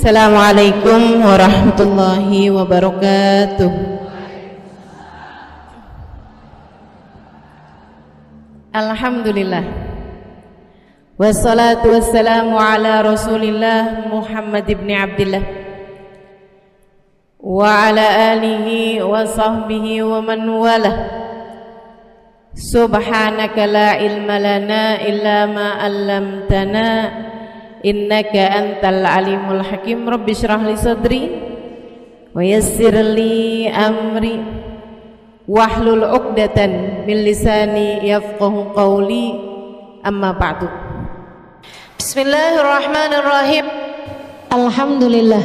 Assalamualaikum warahmatullahi wabarakatuh. Alhamdulillah. Wassalatu wassalamu ala Rasulillah Muhammad ibn Abdillah wa ala alihi wa sahbihi wa man walah. Subhanaka la ilma lana illa ma 'allamtana innaka antal alimul hakim. Rabbi shrah li sadri wa yassir li amri wahlul 'uqdatan min lisani yafqahu qawli. Amma ba'du. Bismillahirrahmanirrahim. Alhamdulillah.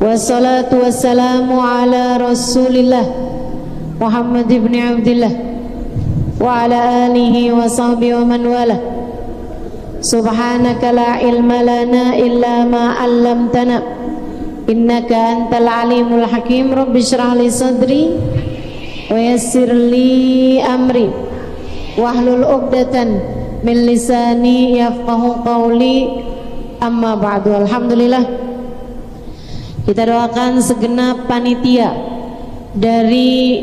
Wassalatu wassalamu ala Rasulillah Muhammad ibn Abdillah wa ala alihi wa sahbihi wa man wala. Subhanaka la ilma lana illa ma 'allamtana innaka antal alimul hakim. Rabbi shrah li sadri wa yassir li amri wahlul 'uqdatan min lisani yafqahu qawli. Amma ba'du. Alhamdulillah, kita doakan segenap panitia dari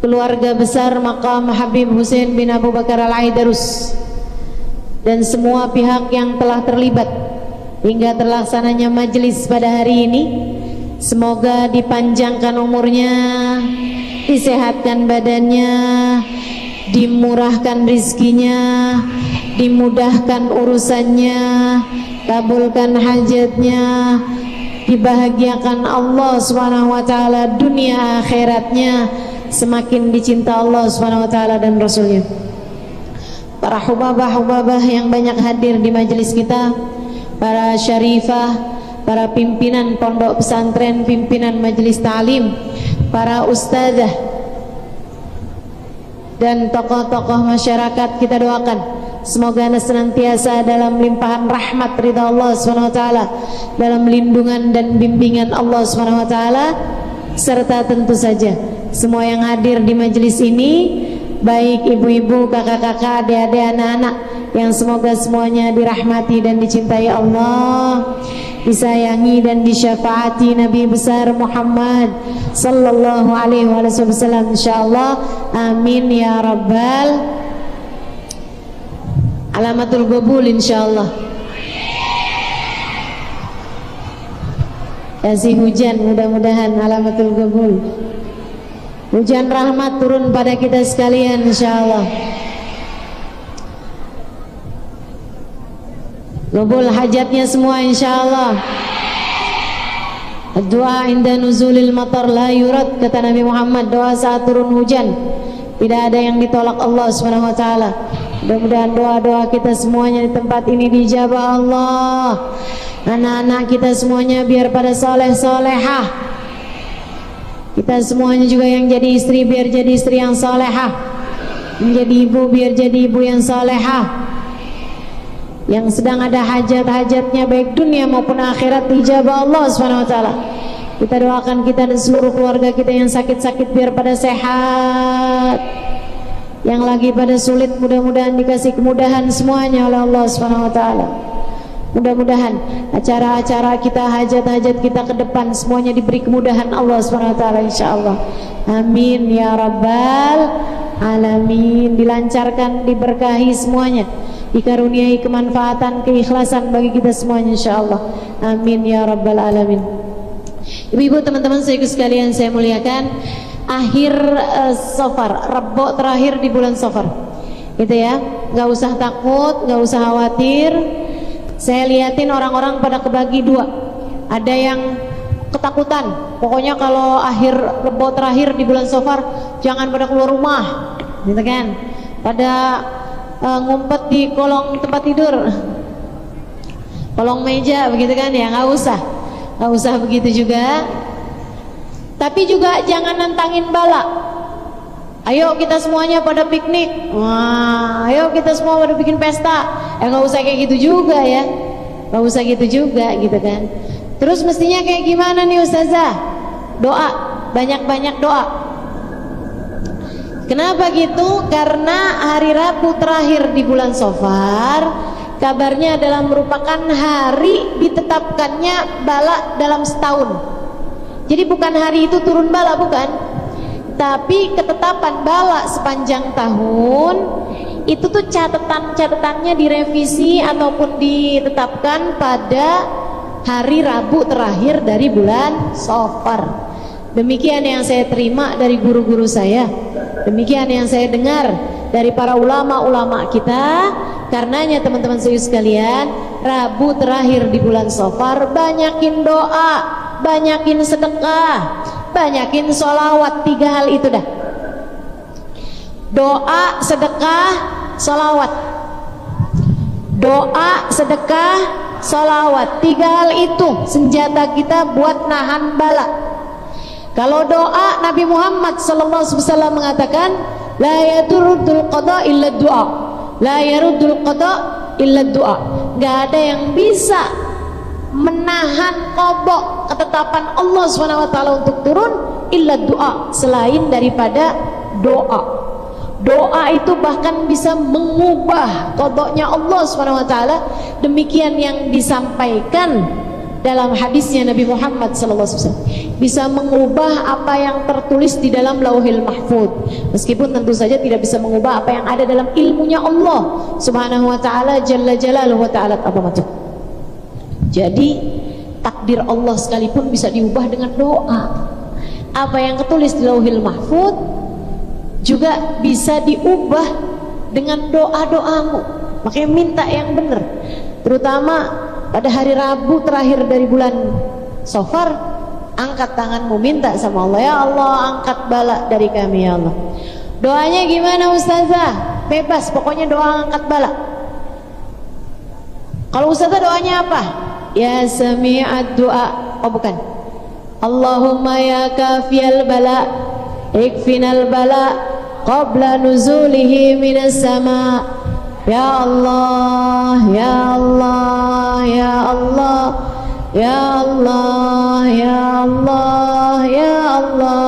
keluarga besar Maqam Habib Husain bin Abu Bakar Al-Aidarus dan semua pihak yang telah terlibat hingga terlaksananya majelis pada hari ini. Semoga dipanjangkan umurnya, disehatkan badannya, dimurahkan rizkinya, dimudahkan urusannya, kabulkan hajatnya, dibahagiakan Allah Subhanahu wa taala dunia akhiratnya, semakin dicinta Allah Subhanahu wa taala dan Rasulnya. Para hubabah-hubabah yang banyak hadir di majelis kita, para syarifah, para pimpinan pondok pesantren, pimpinan majelis ta'lim, para ustazah dan tokoh-tokoh masyarakat, kita doakan semoga anda senantiasa dalam limpahan rahmat ridha Allah SWT, dalam lindungan dan bimbingan Allah SWT, serta tentu saja semua yang hadir di majelis ini, baik ibu-ibu, kakak-kakak, adik-adik, anak-anak, yang semoga semuanya dirahmati dan dicintai Allah, disayangi dan disyafaati Nabi besar Muhammad sallallahu alaihi wasallam, insyaallah. Amin ya rabbal alamatul qabul, insyaallah. Kasih hujan, mudah-mudahan alamatul qabul, hujan rahmat turun pada kita sekalian, insyaallah. Qabul hajatnya semua, insyaallah. Doa inda nuzulil matar la yurad, kata Nabi Muhammad, doa saat turun hujan tidak ada yang ditolak Allah Subhanahu wa taala. Mudah-mudahan doa-doa kita semuanya di tempat ini dijabah Allah. Anak-anak kita semuanya biar pada soleh solehah. Kita semuanya juga yang jadi istri biar jadi istri yang solehah, menjadi ibu biar jadi ibu yang solehah. Yang sedang ada hajat-hajatnya baik dunia maupun akhirat dijabah Allah SWT. Kita doakan kita dan seluruh keluarga kita yang sakit-sakit biar pada sehat, yang lagi pada sulit mudah-mudahan dikasih kemudahan semuanya oleh Allah SWT. Mudah-mudahan acara-acara kita, hajat-hajat kita ke depan semuanya diberi kemudahan Allah SWT, insyaallah. Amin ya rabbal alamin. Dilancarkan, diberkahi semuanya, dikaruniai kemanfaatan, keikhlasan bagi kita semuanya, insyaallah. Amin ya rabbal alamin. Ibu-ibu, teman-teman saya sekalian, saya muliakan, akhir Safar, Rebo terakhir di bulan Safar, gitu ya. Nggak usah takut, nggak usah khawatir. Saya liatin orang-orang pada kebagi dua. Ada yang ketakutan, pokoknya kalau akhir Rebo terakhir di bulan Safar jangan pada keluar rumah, gitu kan. Pada ngumpet di kolong tempat tidur, kolong meja, begitu kan ya. Nggak usah begitu juga. Tapi juga jangan nantangin bala. Ayo kita semuanya pada piknik, wah, ayo kita semua pada bikin pesta. Nggak usah kayak gitu juga ya, nggak usah gitu juga, gitu kan. Terus mestinya kayak gimana nih Ustazah? Doa, banyak-banyak doa. Kenapa gitu? Karena hari Rabu terakhir di bulan Safar kabarnya adalah merupakan hari ditetapkannya bala dalam setahun. Jadi bukan hari itu turun bala, bukan, tapi ketetapan bala sepanjang tahun itu tuh catatannya direvisi ataupun ditetapkan pada hari Rabu terakhir dari bulan Safar. Demikian yang saya terima dari guru-guru saya, demikian yang saya dengar dari para ulama-ulama kita. Karenanya teman-teman sekalian, Rabu terakhir di bulan Safar banyakin doa, banyakin sedekah, banyakin sholawat. 3 hal itu dah: doa, sedekah, sholawat. Doa, sedekah, sholawat. 3 hal itu senjata kita buat nahan bala. Kalau doa, Nabi Muhammad SAW mengatakan, la yaruddul qada illa du'a, la yaruddul qada illa du'a. Gak ada yang bisa menahan qada, ketetapan Allah SWT untuk turun, illa du'a, selain daripada doa. Doa itu bahkan bisa mengubah qadanya Allah SWT. Demikian yang disampaikan dalam hadisnya Nabi Muhammad SAW, bisa mengubah apa yang tertulis di dalam Lauhil Mahfuz, meskipun tentu saja tidak bisa mengubah apa yang ada dalam ilmunya Allah Subhanahu wa taala jalla jalaluhu wa ta'ala azamatuh. Jadi takdir Allah sekalipun bisa diubah dengan doa. Apa yang tertulis di Lauhil Mahfuz juga bisa diubah dengan doa-doamu. Makanya minta yang benar, terutama pada hari Rabu terakhir dari bulan Safar. Angkat tanganmu, minta sama Allah, ya Allah angkat bala dari kami ya Allah. Doanya gimana Ustazah? Bebas, pokoknya doa angkat bala. Kalau Ustazah doanya apa? Ya sami'ad du'a. Oh bukan, Allahumma ya kafiyal bala ikfinal bala qabla nuzulihi minas sama. Ya Allah, ya Allah, ya Allah, ya Allah, ya Allah, ya Allah,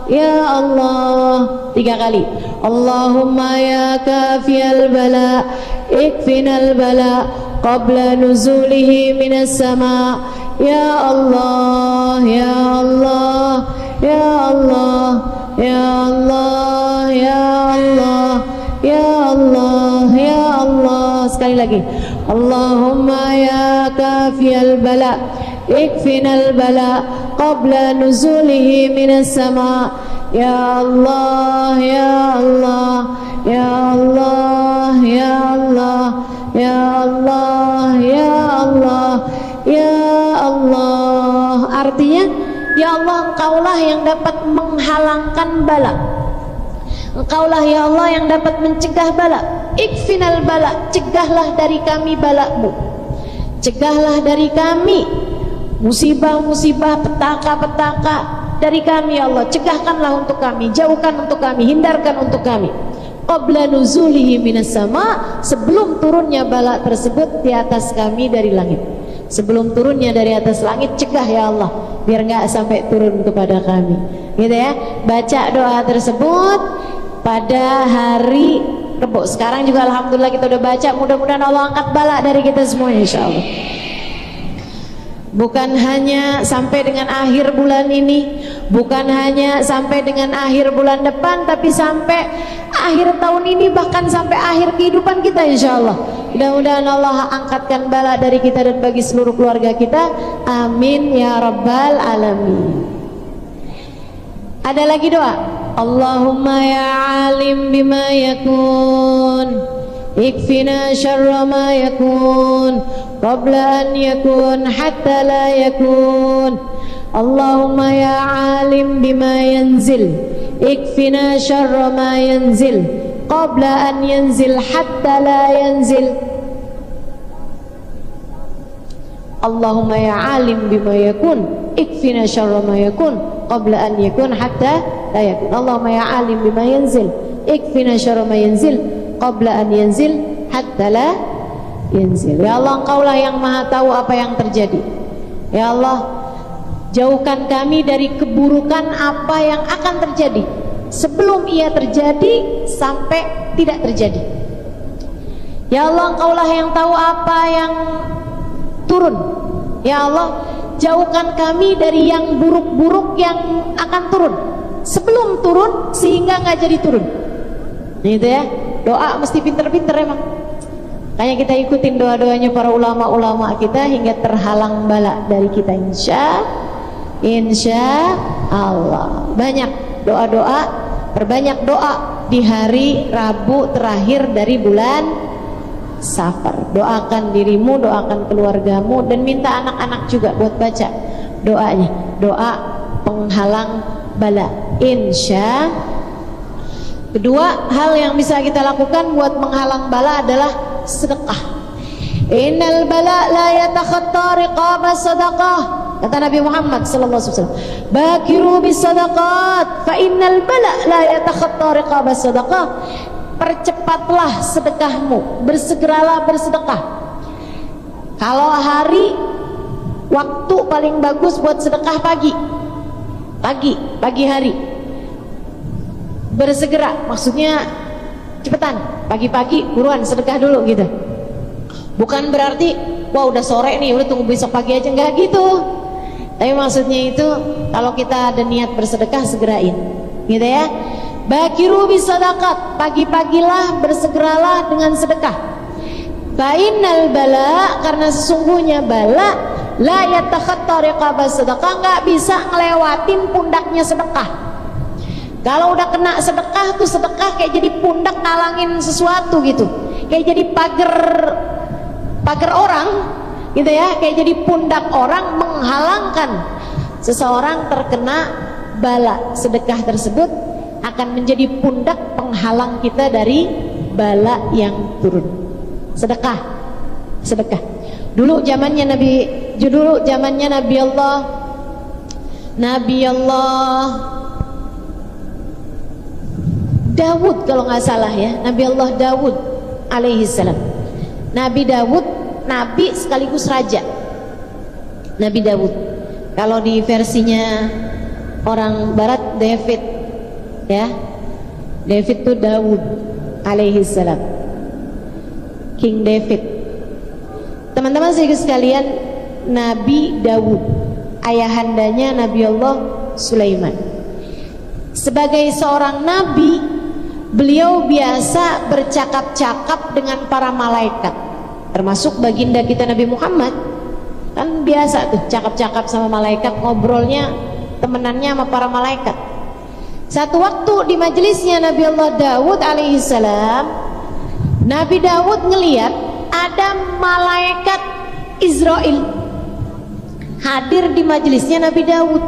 ya Allah. 3 kali. Allahumma ya kafiyal bala ikfinal bala qabla nuzulihi minas sama. Ya Allah, ya Allah, ya Allah, ya Allah, ya Allah, ya Allah, ya Allah. Sekali lagi. Allahumma ya kafiyal bala ikfinal bala qabla nuzulihi minas sama. Ya Allah, ya Allah, ya Allah, ya Allah, ya Allah, ya Allah, ya Allah. Artinya, ya Allah Engkaulah yang dapat menghalangkan bala, Engkaulah ya Allah yang dapat mencegah bala. Ikfinal bala, cegahlah dari kami balamu, cegahlah dari kami musibah-musibah, petaka-petaka dari kami ya Allah. Cegahkanlah untuk kami, jauhkan untuk kami, hindarkan untuk kami. Qabla nuzulihi minas sama, sebelum turunnya bala tersebut di atas kami dari langit. Sebelum turunnya dari atas langit, cegah ya Allah, biar nggak sampai turun kepada kami. Gitu ya. Baca doa tersebut pada hari Rebo. Sekarang juga alhamdulillah kita udah baca. Mudah-mudahan Allah angkat bala dari kita semua insyaallah. Bukan hanya sampai dengan akhir bulan ini, bukan hanya sampai dengan akhir bulan depan, tapi sampai akhir tahun ini, bahkan sampai akhir kehidupan kita insyaallah. Mudah-mudahan Allah angkatkan bala dari kita dan bagi seluruh keluarga kita. Amin ya rabbal alamin. Ada lagi doa. Allahumma ya alim bima yakun ikfina syarra ma yakun qabla an yakun hatta la yakun. Allahumma ya alim bima yanzil ikfina syarra ma yanzil qabla an yanzil hatta la yanzil. Allahumma ya alim bima yakun ikfina syarra ma yakun qabla an yakun hatta la yakun. Allahumma ya alim bima yanzil ikfina syarra ma yanzil qabla an yanzil hatta la yanzil. Ya Allah Engkaulah yang maha tahu apa yang terjadi. Ya Allah, jauhkan kami dari keburukan apa yang akan terjadi sebelum ia terjadi sampai tidak terjadi. Ya Allah, Engkaulah yang tahu apa yang turun. Ya Allah, jauhkan kami dari yang buruk-buruk yang akan turun sebelum turun, sehingga nggak jadi turun. Gitu ya. Doa mesti pinter-pinter emang. Kayak kita ikutin doa-doanya para ulama-ulama kita hingga terhalang bala dari kita, insya Allah. Banyak doa-doa, perbanyak doa di hari Rabu terakhir dari bulan Safar. Doakan dirimu, doakan keluargamu, dan minta anak-anak juga buat baca doanya, doa penghalang bala, insya. Kedua hal yang bisa kita lakukan buat menghalang bala adalah sedekah. Innal bala la yatakhatta riqaba sadaqah, kata Nabi Muhammad sallallahu alaihi wasallam, bakiru bis sadaqat fa innal bala la yatakhatta riqaba sadaqah. Percepatlah sedekahmu, bersegeralah bersedekah. Kalau hari, waktu paling bagus buat sedekah pagi hari. Bersegera maksudnya cepetan, pagi-pagi buruan sedekah dulu gitu. Bukan berarti wah udah sore nih, udah tunggu besok pagi aja, enggak gitu. Tapi maksudnya itu kalau kita ada niat bersedekah, segerain gitu ya. Bakiru bisadaqat, pagi-pagilah bersegeralah dengan sedekah. Fa'innal bala, karena sesungguhnya bala la yatakhatta riqaba sedekah, nggak bisa ngelewatin pundaknya sedekah. Kalau udah kena sedekah tuh, sedekah kayak jadi pundak ngalangin sesuatu gitu, kayak jadi pagar orang gitu ya, kayak jadi pundak orang menghalangkan seseorang terkena bala. Sedekah tersebut akan menjadi pundak penghalang kita dari bala yang turun. Sedekah. Dulu zamannya Nabi Allah Dawud kalau nggak salah ya, Nabi Allah Dawud alaihi salam. Nabi Dawud, nabi sekaligus raja. Nabi Dawud. Kalau di versinya orang barat David, ya, David itu Daud alaihi salam, King David. Teman-teman sekalian, Nabi Daud ayahandanya Nabi Allah Sulaiman. Sebagai seorang nabi, beliau biasa bercakap-cakap dengan para malaikat, termasuk baginda kita Nabi Muhammad. Kan biasa tuh cakap-cakap sama malaikat, ngobrolnya temenannya sama para malaikat. Satu waktu di majelisnya Nabi Allah Dawud alaihissalam, Nabi Dawud ngeliat ada malaikat Israel hadir di majelisnya Nabi Dawud.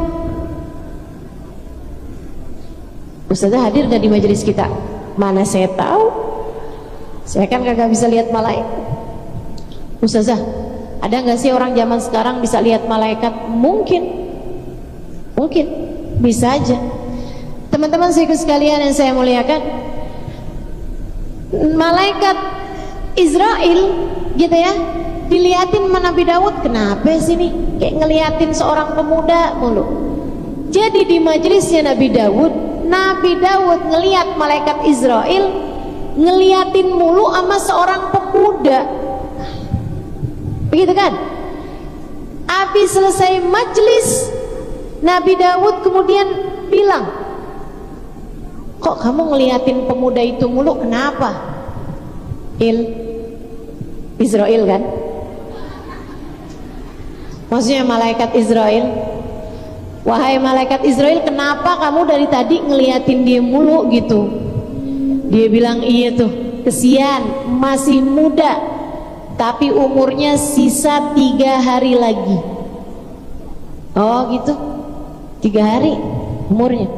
Ustazah hadir gak di majelis kita? Mana saya tahu, saya kan kagak bisa lihat malaikat. Ustazah, ada gak sih orang zaman sekarang bisa lihat malaikat? Mungkin bisa aja. Teman-teman sekalian yang saya muliakan, malaikat Israel gitu ya, diliatin sama Nabi Dawud. Kenapa sih nih kayak ngeliatin seorang pemuda mulu? Jadi di majelisnya Nabi Dawud ngeliat malaikat Israel ngeliatin mulu sama seorang pemuda, begitu kan? Habis selesai majelis, Nabi Dawud kemudian bilang, kok kamu ngeliatin pemuda itu mulu, kenapa? Israel kan? Maksudnya malaikat Israel. Wahai malaikat Israel, kenapa kamu dari tadi ngeliatin dia mulu gitu? Dia bilang, iya tuh, kesian, masih muda, tapi umurnya sisa 3 hari lagi. Oh gitu, 3 hari umurnya.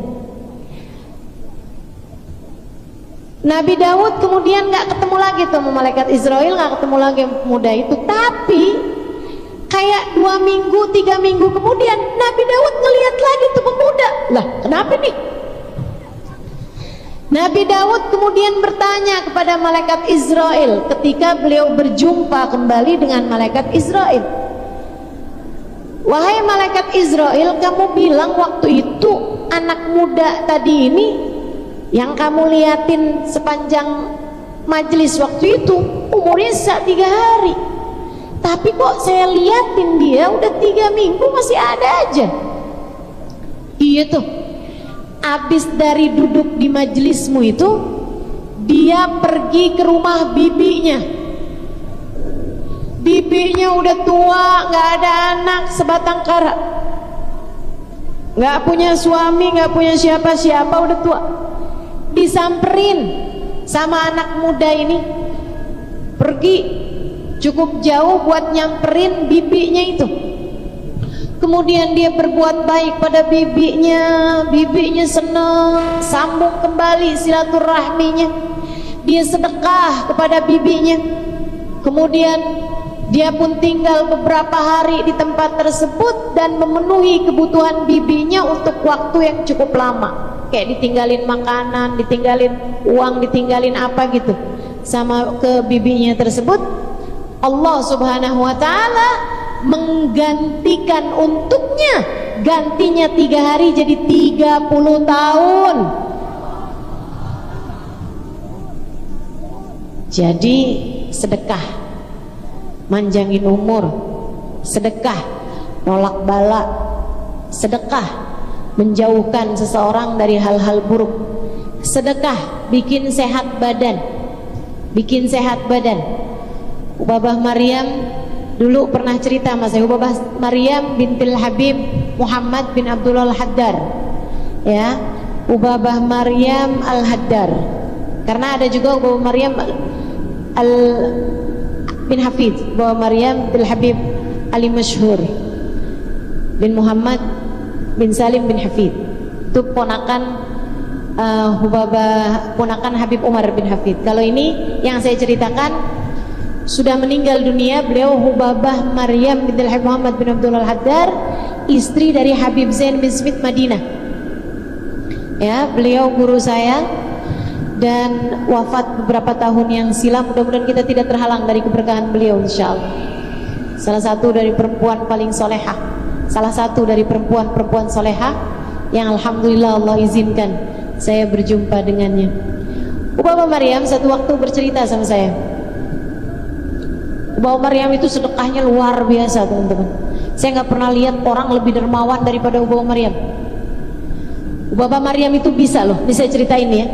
Nabi Dawud kemudian gak ketemu lagi tuh sama malaikat Israel, gak ketemu lagi pemuda itu. Tapi kayak 2 minggu, 3 minggu kemudian Nabi Dawud ngeliat lagi tuh pemuda. Lah kenapa nih? Nabi Dawud kemudian bertanya kepada malaikat Israel ketika beliau berjumpa kembali dengan malaikat Israel, wahai malaikat Israel, kamu bilang waktu itu anak muda tadi ini yang kamu liatin sepanjang majelis waktu itu umurnya sisa 3 hari. Tapi kok saya liatin dia udah 3 minggu masih ada aja. Iya tuh, abis dari duduk di majelismu itu, dia pergi ke rumah bibinya. Bibinya udah tua, gak ada anak, sebatang kara, gak punya suami, gak punya siapa-siapa, udah tua. Disamperin sama anak muda ini, pergi cukup jauh buat nyamperin bibinya itu. Kemudian dia berbuat baik pada bibinya, bibinya senang, sambung kembali silaturahminya. Dia sedekah kepada bibinya. Kemudian dia pun tinggal beberapa hari di tempat tersebut dan memenuhi kebutuhan bibinya untuk waktu yang cukup lama. Kayak ditinggalin makanan, ditinggalin uang, ditinggalin apa gitu sama ke bibinya tersebut. Allah Subhanahu wa ta'ala menggantikan untuknya, gantinya 3 hari jadi 30 tahun. Jadi sedekah manjangin umur, sedekah nolak bala, sedekah menjauhkan seseorang dari hal-hal buruk, sedekah bikin sehat badan, bikin sehat badan. Ubabah Maryam dulu pernah cerita mas saya, Ubabah Maryam bintil Habib Muhammad bin Abdullah Al-Haddar, ya, Ubabah Maryam Al-Haddar. Karena ada juga Ubabah Maryam bin Hafid, Ubabah Maryam bin Habib Ali Masyhur bin Muhammad bin Salim bin Hafid. Itu ponakan Ubabah, ponakan Habib Umar bin Hafid. Kalau ini yang saya ceritakan sudah meninggal dunia, beliau Hubabah Maryam binti Habib Muhammad bin Abdullah Al-Haddar, istri dari Habib Zain bin Smith Madinah. Ya, beliau guru saya dan wafat beberapa tahun yang silam. Mudah-mudahan kita tidak terhalang dari keberkahan beliau insyaallah. Salah satu dari perempuan paling solehah, salah satu dari perempuan-perempuan solehah yang alhamdulillah Allah izinkan saya berjumpa dengannya. Ubabah Maryam satu waktu bercerita sama saya. Ubabah Maryam itu sedekahnya luar biasa teman-teman. Saya nggak pernah lihat orang lebih dermawan daripada Ubabah Maryam. Ubabah Maryam itu bisa loh, ini saya ceritain ya.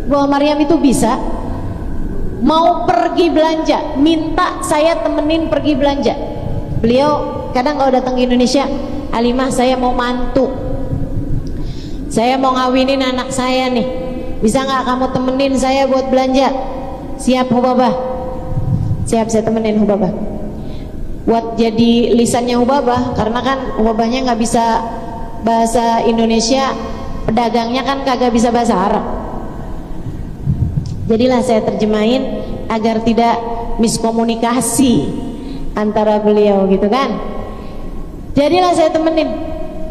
Ubabah Maryam itu bisa mau pergi belanja, minta saya temenin pergi belanja. Beliau kadang kalau datang ke Indonesia, Alimah saya mau mantu, saya mau ngawinin anak saya nih, bisa nggak kamu temenin saya buat belanja? Siap Ubabah. Siap, saya temenin Ubabah buat jadi lisannya Ubabah, karena kan Ubabahnya nggak bisa bahasa Indonesia, pedagangnya kan kagak bisa bahasa Arab. Jadilah saya terjemahin agar tidak miskomunikasi antara beliau gitu kan. Jadilah saya temenin.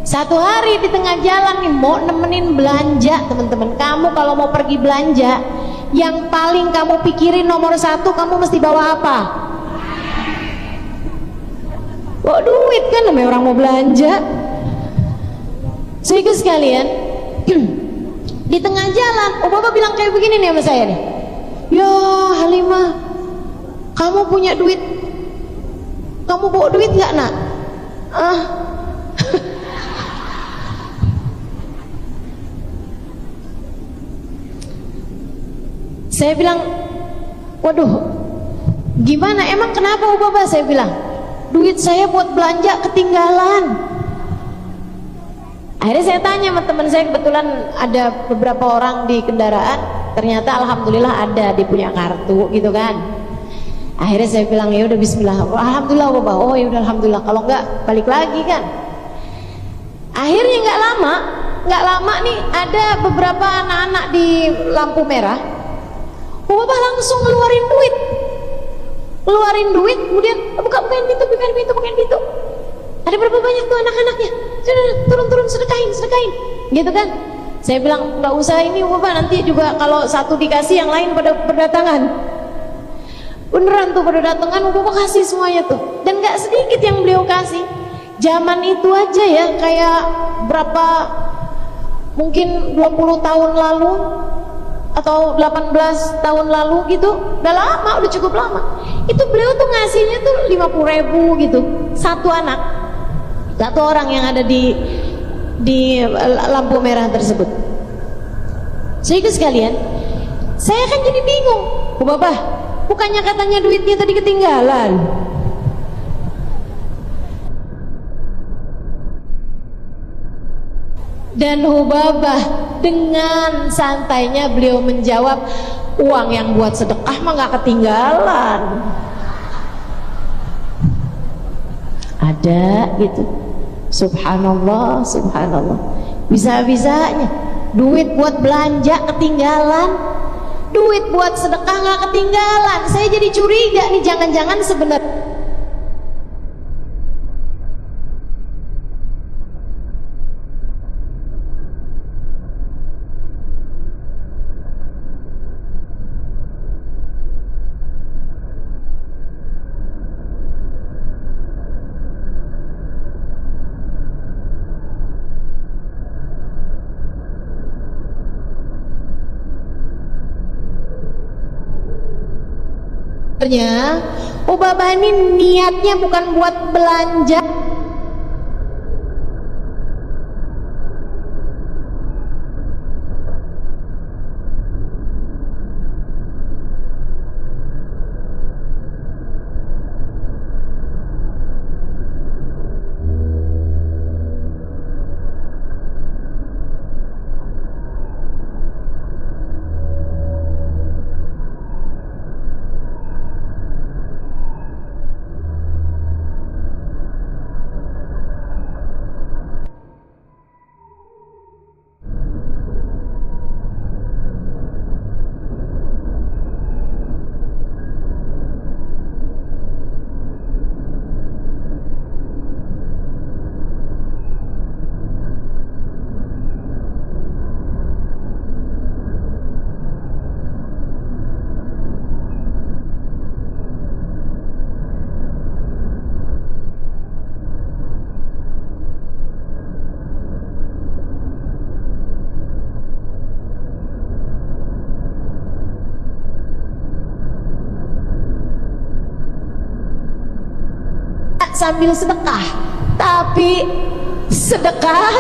Satu hari di tengah jalan nih mau nemenin belanja teman-teman. Kamu kalau mau pergi belanja, yang paling kamu pikirin nomor 1, kamu mesti bawa apa? Bawa duit kan, namanya orang mau belanja. Sehingga sekalian di tengah jalan Ubabah bilang kayak begini nih sama saya nih, ya Halimah, kamu punya duit, kamu bawa duit gak nak? Saya bilang, waduh, gimana? Emang kenapa Ubabah? Saya bilang, duit saya buat belanja ketinggalan. Akhirnya saya tanya sama teman saya, kebetulan ada beberapa orang di kendaraan, ternyata alhamdulillah ada, dia punya kartu gitu kan. Akhirnya saya bilang, ya udah bismillah, alhamdulillah Ubabah. Oh ya udah alhamdulillah, kalau enggak balik lagi kan. Akhirnya nggak lama nih ada beberapa anak-anak di lampu merah. Ubabah langsung ngeluarin duit, kemudian bukain pintu. Ada berapa banyak tuh anak-anaknya? Turun sedekahin, gitu kan? Saya bilang nggak usah ini Ubabah, nanti juga kalau satu dikasih yang lain pada berdatangan. Beneran tuh pada datangan, Ubabah kasih semuanya tuh, dan nggak sedikit yang beliau kasih. Zaman itu aja ya, kayak berapa mungkin 20 tahun lalu atau 18 tahun lalu gitu, udah lama, udah cukup lama. Itu beliau tuh ngasihnya tuh 50.000 gitu, satu anak, satu orang yang ada di lampu merah tersebut. Sehingga sekalian, saya kan jadi bingung, oh Bapak, bukannya katanya duitnya tadi ketinggalan? Dan Hubabah dengan santainya beliau menjawab, uang yang buat sedekah mah gak ketinggalan. Ada gitu. Subhanallah, subhanallah. Bisa-bisanya duit buat belanja ketinggalan, duit buat sedekah gak ketinggalan. Saya jadi curiga nih, jangan-jangan sebenarnya Ubabah ini niatnya bukan buat belanja, sambil sedekah, tapi sedekah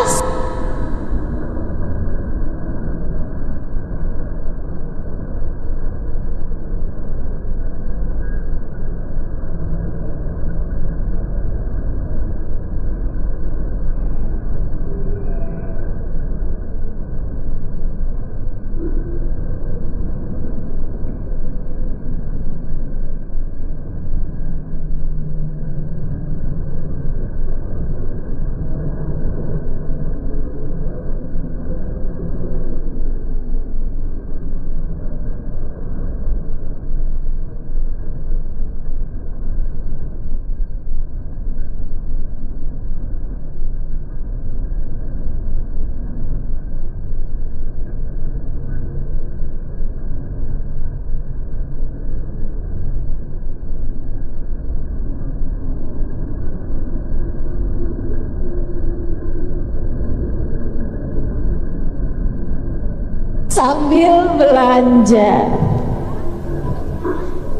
sambil belanja,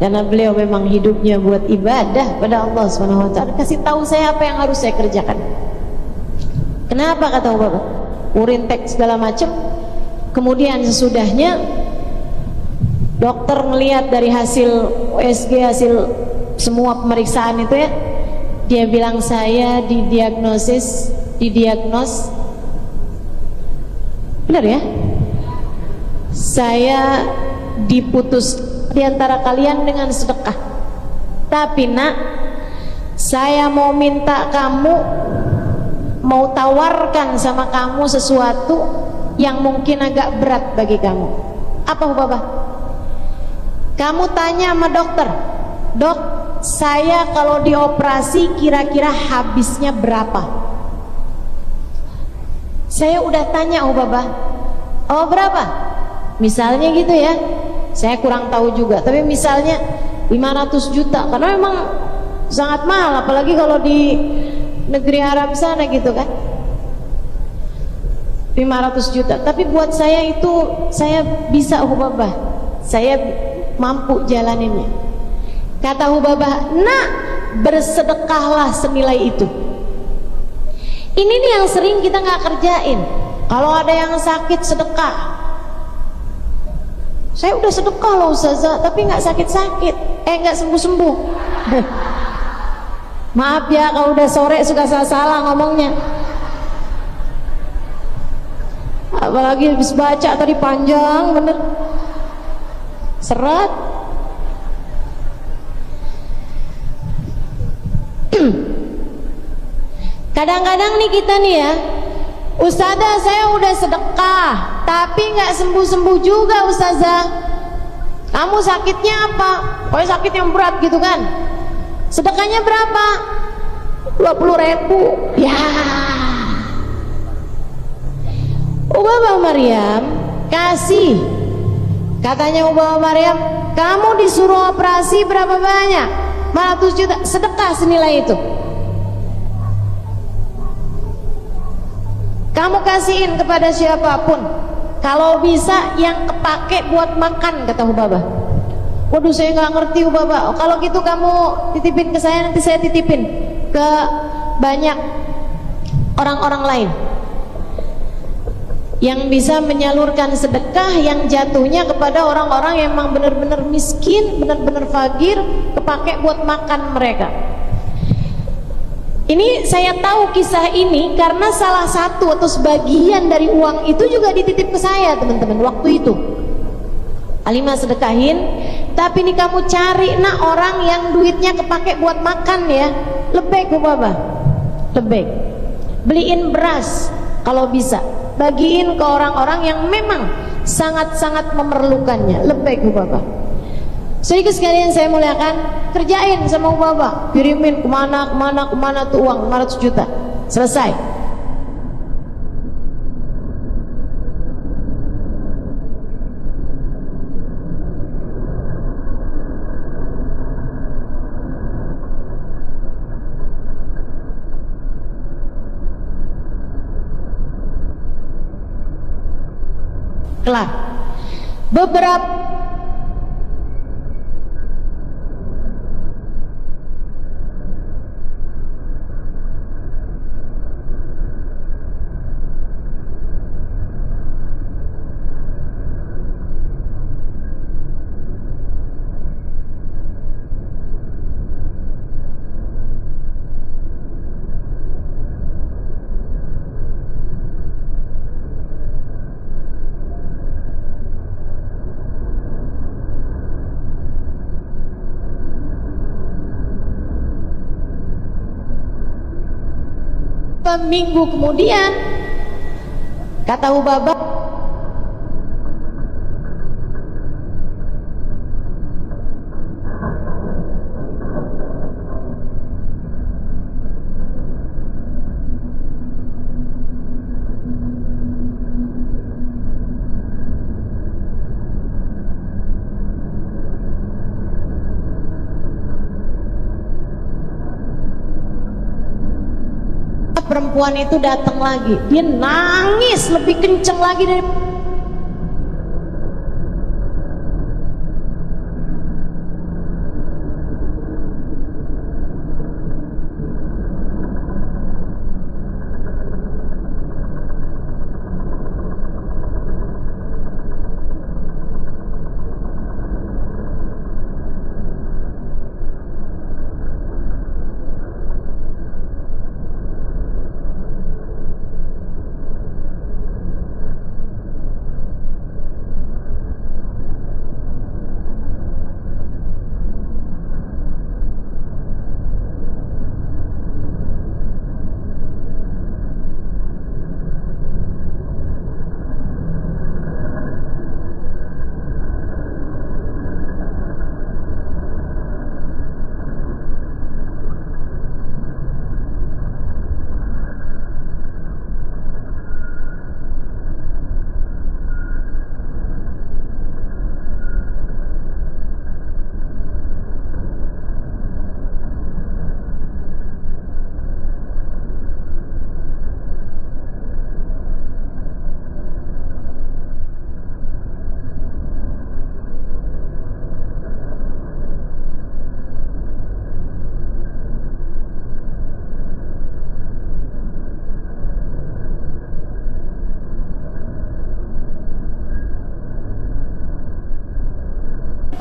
karena beliau memang hidupnya buat ibadah pada Allah Subhanahu wa taala. Kasih tahu saya apa yang harus saya kerjakan. Kenapa kata Bapak? Urin teks segala macam. Kemudian sesudahnya dokter melihat dari hasil USG, hasil semua pemeriksaan itu ya, dia bilang saya didiagnos benar ya, saya diputus di antara kalian dengan sedekah. Tapi nak, saya mau minta kamu, mau tawarkan sama kamu sesuatu yang mungkin agak berat bagi kamu. Apa Bapak? Kamu tanya sama dokter, dok, saya kalau dioperasi kira-kira habisnya berapa? Saya udah tanya Bapak, oh berapa? Misalnya gitu ya, saya kurang tahu juga, tapi misalnya 500 juta, karena memang sangat mahal, apalagi kalau di negeri Arab sana gitu kan. 500 juta. Tapi buat saya itu, saya bisa Hubabah, saya mampu jalaninnya. Kata Hubabah, nak, bersedekahlah senilai itu. Ini nih yang sering kita nggak kerjain. Kalau ada yang sakit, sedekah. Saya udah sedekah loh Ustazah, tapi nggak sakit-sakit, nggak sembuh-sembuh. Maaf ya kalau udah sore suka salah-salah ngomongnya. Apalagi habis baca tadi panjang bener, seret. Kadang-kadang nih kita nih ya, Ustazah saya udah sedekah tapi nggak sembuh-sembuh juga Ustazah. Kamu sakitnya apa? Pokoknya sakit yang berat gitu kan. Sedekahnya berapa? 20.000. Ya, Ubah Maryam kasih. Katanya Ubah Maryam, kamu disuruh operasi berapa banyak? 400 juta, sedekah senilai itu. Kamu kasihin kepada siapapun, kalau bisa yang kepake buat makan, kata Hubabah. Waduh, saya nggak ngerti Hubabah. Kalau gitu kamu titipin ke saya, nanti saya titipin ke banyak orang-orang lain yang bisa menyalurkan sedekah yang jatuhnya kepada orang-orang yang memang benar-benar miskin, benar-benar fakir, kepake buat makan mereka. Ini saya tahu kisah ini karena salah satu atau sebagian dari uang itu juga dititip ke saya, teman-teman, waktu itu. Alimah sedekahin, tapi ini kamu cari nak orang yang duitnya kepake buat makan ya, lebih Hubabah, lebih. Beliin beras kalau bisa, bagiin ke orang-orang yang memang sangat-sangat memerlukannya, lebih Hubabah. Sedikit sekalian saya muliakan, kerjain sama Hubabah, kirimin kemana tuh uang 500 juta, selesai. Kelar. Beberapa minggu kemudian, kata Hubabah, perempuan itu datang lagi, dia nangis lebih kenceng lagi dari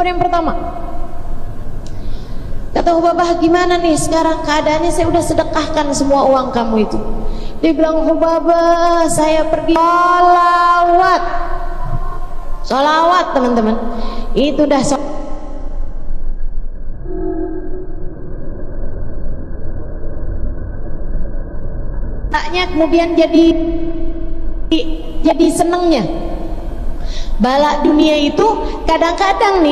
Apa yang pertama? Kata Hubabah, gimana nih sekarang keadaannya? Saya udah sedekahkan semua uang kamu itu. Dia bilang, Hubabah, saya pergi sholawat. Sholawat teman-teman, itu dah taknya kemudian jadi senengnya. Bala dunia itu kadang-kadang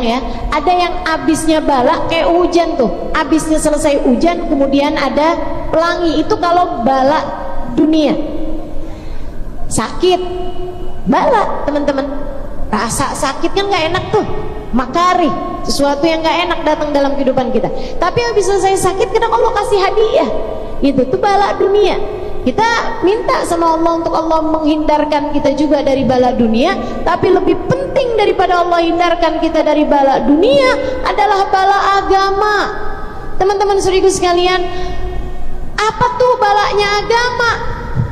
ya, ada yang abisnya bala kayak hujan tuh, abisnya selesai hujan kemudian ada pelangi. Itu kalau bala dunia. Sakit bala teman-teman, rasa sakit kan nggak enak tuh, makari, sesuatu yang nggak enak datang dalam kehidupan kita. Tapi habis selesai sakit kadang Allah kasih hadiah, itu tuh bala dunia. Kita minta sama Allah untuk Allah menghindarkan kita juga dari bala dunia. Tapi lebih penting daripada Allah hindarkan kita dari bala dunia adalah bala agama. Teman-teman saudaraku sekalian, apa tuh balanya agama?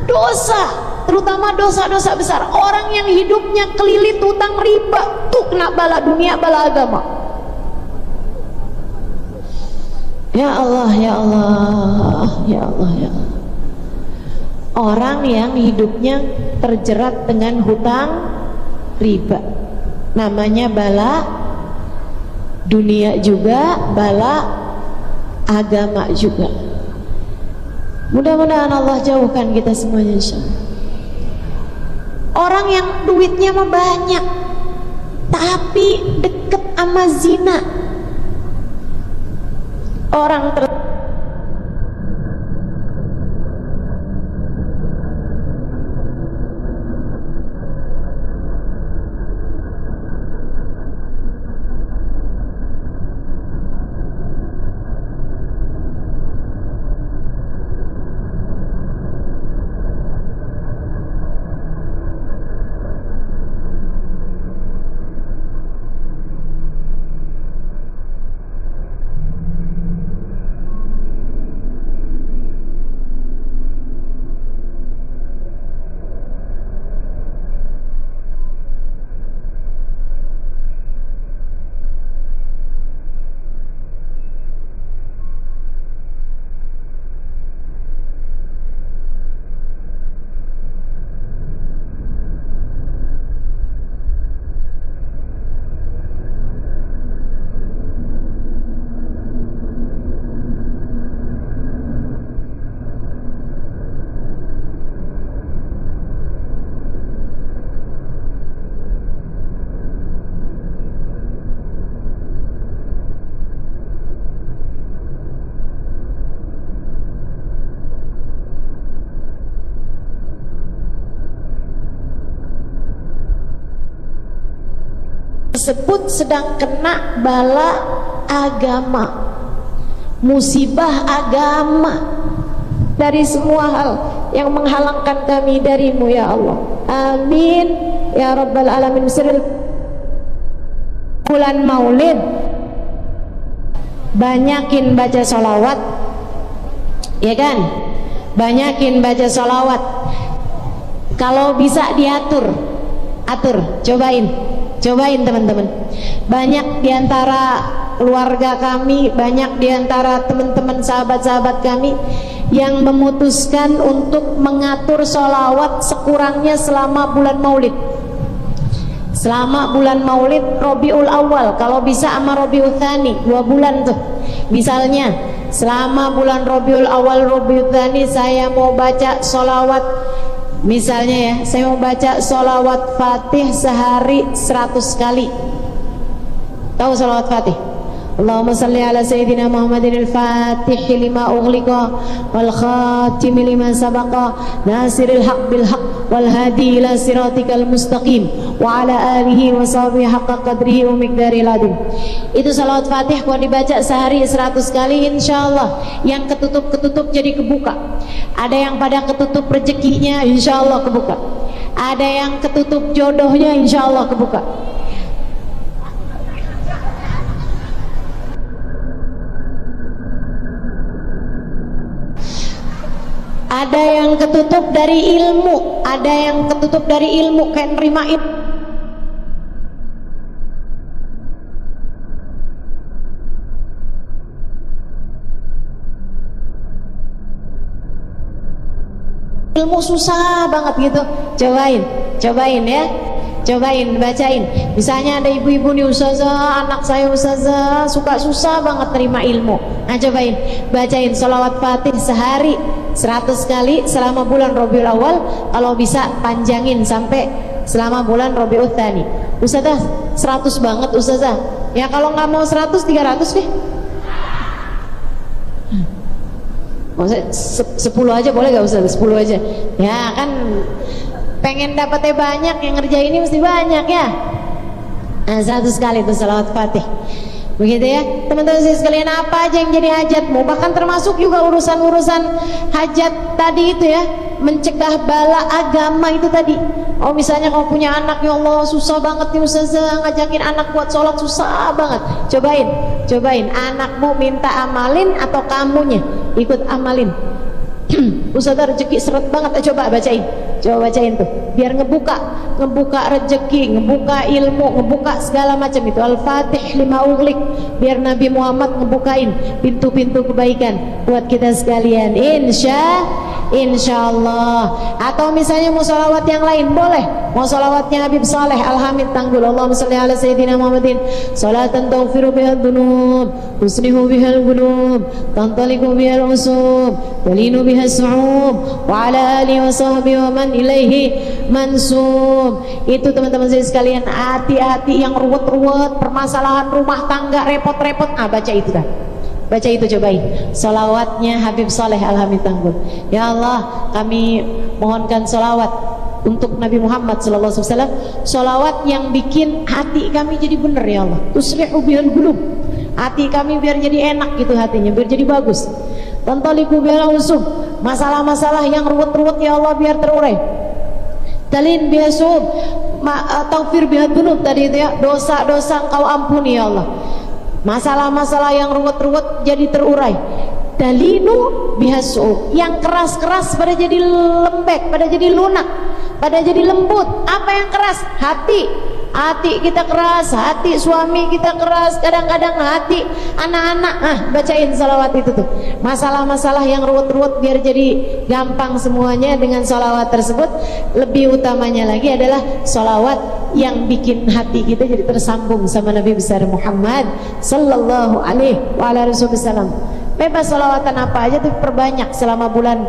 Dosa, terutama dosa-dosa besar. Orang yang hidupnya kelilit utang riba tuh kena bala dunia, bala agama. Ya Allah, ya Allah, ya Allah, ya Allah. Orang yang hidupnya terjerat dengan hutang riba, namanya bala dunia juga, bala agama juga. Mudah-mudahan Allah jauhkan kita semuanya, insyaallah. Orang yang duitnya mah banyak tapi deket sama zina, orang tersebut sedang kena bala agama, musibah agama, dari semua hal yang menghalangkan kami darimu ya Allah. Amin ya rabbal alamin. Bulan Maulid, banyakin baca sholawat, ya kan? Banyakin baca sholawat. Kalau bisa diatur, cobain teman-teman. Banyak diantara keluarga kami, banyak diantara teman-teman sahabat-sahabat kami yang memutuskan untuk mengatur sholawat sekurangnya selama bulan Maulid. Selama bulan Maulid, Rabiul Awal, kalau bisa sama Rabiul Tsani, 2 bulan tuh. Misalnya selama bulan Rabiul Awal, Rabiul Tsani saya mau baca sholawat. Misalnya ya, saya mau baca sholawat Fatih sehari 100 kali. Tahu sholawat Fatih? Allahumma salli ala Sayyidina Muhammadin al-Fatih lima ughliqa wal khatimi lima sabaqa nasiril haq bil haq wal hadi ila siratikal mustaqim wa ala alihi wa sahbihi haqqa qadrihi wa miqdaril azim. Itu sholawat Fatih kalau dibaca sehari 100 kali, insyaallah yang ketutup jadi kebuka. Ada yang pada ketutup rezekinya, insyaallah kebuka. Ada yang ketutup jodohnya, insyaallah kebuka. Ada yang ketutup dari ilmu, ada yang ketutup dari ilmu kayak nerima ilmu susah banget gitu. Cobain ya. Cobain bacain. Misalnya ada ibu-ibu nih, ustazah, anak saya ustazah suka susah banget terima ilmu. Nah cobain bacain sholawat fatih sehari 100 kali selama bulan Rabiul Awal. Kalau bisa panjangin sampai selama bulan Rabiul Tsani. Ustazah 100 banget ustazah. Ya kalau nggak mau 100, 300 deh. Maksudnya 10 aja boleh gak ustazah? 10 aja. Ya kan pengen dapatnya banyak, yang ngerjain ini mesti banyak ya. Nah, 100 kali itu salawat fatih. Begitu ya teman-teman sekalian, apa aja yang jadi hajatmu, bahkan termasuk juga urusan-urusan hajat tadi itu ya, mencegah bala agama itu tadi. Oh misalnya kamu punya anak, ya Allah susah banget nih ustazah ngajakin anak buat sholat, susah banget. Cobain anakmu minta amalin atau kamunya ikut amalin. Ustazah rezeki seret banget, coba bacain tuh, biar ngebuka rezeki, ngebuka ilmu, ngebuka segala macam itu. Al-Fatih lima ughliq, biar Nabi Muhammad ngebukain pintu-pintu kebaikan buat kita sekalian, insyaallah. Atau misalnya mau sholawat yang lain boleh, mau sholawatnya Habib Saleh Al-Hamid Tanggul, Allahumma sholli ala sayyidina Muhammadin salatan taghfiru bihal dhunub, tuslihu bihal qulub, tantaliqu bihal usub, talinu bihal su'ub, wa ala alihi wa sahbihi wa man ilaihi mansub. Itu teman-teman saya sekalian, hati-hati yang ruwet-ruwet, permasalahan rumah tangga repot-repot, baca itu dah. Baca itu, cobain salawatnya Habib Saleh Al-Hamid Tanggul. Ya Allah, kami mohonkan salawat untuk Nabi Muhammad SAW, salawat yang bikin hati kami jadi benar ya Allah. Tuslihu bihal qulub, hati kami biar jadi enak gitu, hatinya biar jadi bagus. Tantaliqu bihal usub, masalah-masalah yang ruwet-ruwet ya Allah biar terurai. Talin bihasub, taghfir bihal dhunub tadi itu ya, dosa-dosa Engkau ampuni ya Allah. Masalah-masalah yang ruwet-ruwet jadi terurai. Dalinu bihasub, yang keras-keras pada jadi lembek, pada jadi lunak, pada jadi lembut. Apa yang keras? Hati kita keras, hati suami kita keras, kadang-kadang hati anak-anak. Bacain salawat itu tuh. Masalah-masalah yang ruwet-ruwet biar jadi gampang semuanya dengan salawat tersebut. Lebih utamanya lagi adalah salawat yang bikin hati kita jadi tersambung sama Nabi besar Muhammad sallallahu alaihi wasallam. Bebas salawatan apa aja tuh perbanyak selama bulan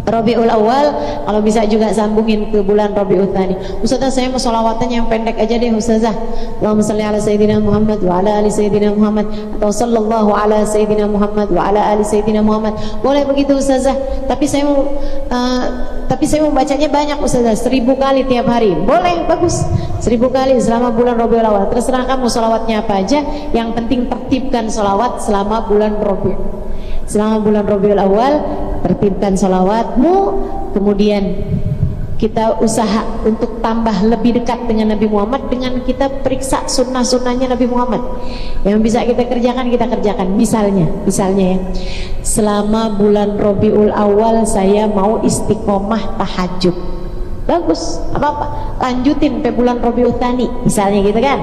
Rabiul Awal. Kalau bisa juga sambungin ke bulan Rabiul Tsani. Ustazah saya mau sholawatan yang pendek aja deh ustazah. Allahumma sholli ala sayyidina Muhammad wa ala ali sayyidina Muhammad, atau sallallahu ala sayyidina Muhammad wa ala ali sayyidina Muhammad. Boleh begitu ustazah. Tapi saya mau bacanya banyak ustazah, 1000 kali tiap hari. Boleh, bagus. 1000 kali selama bulan Rabiul Awal. Terserah kamu sholawatnya apa aja. Yang penting tertibkan sholawat selama bulan Rabiul Awal. Tertibkan sholawatmu, kemudian kita usaha untuk tambah lebih dekat dengan Nabi Muhammad dengan kita periksa sunnah-sunnahnya Nabi Muhammad. Yang bisa kita kerjakan, kita kerjakan. Misalnya ya, selama bulan Rabiul Awal saya mau istiqomah tahajud. Bagus, apa-apa, lanjutin sampai bulan Rabiul Tsani misalnya gitu kan.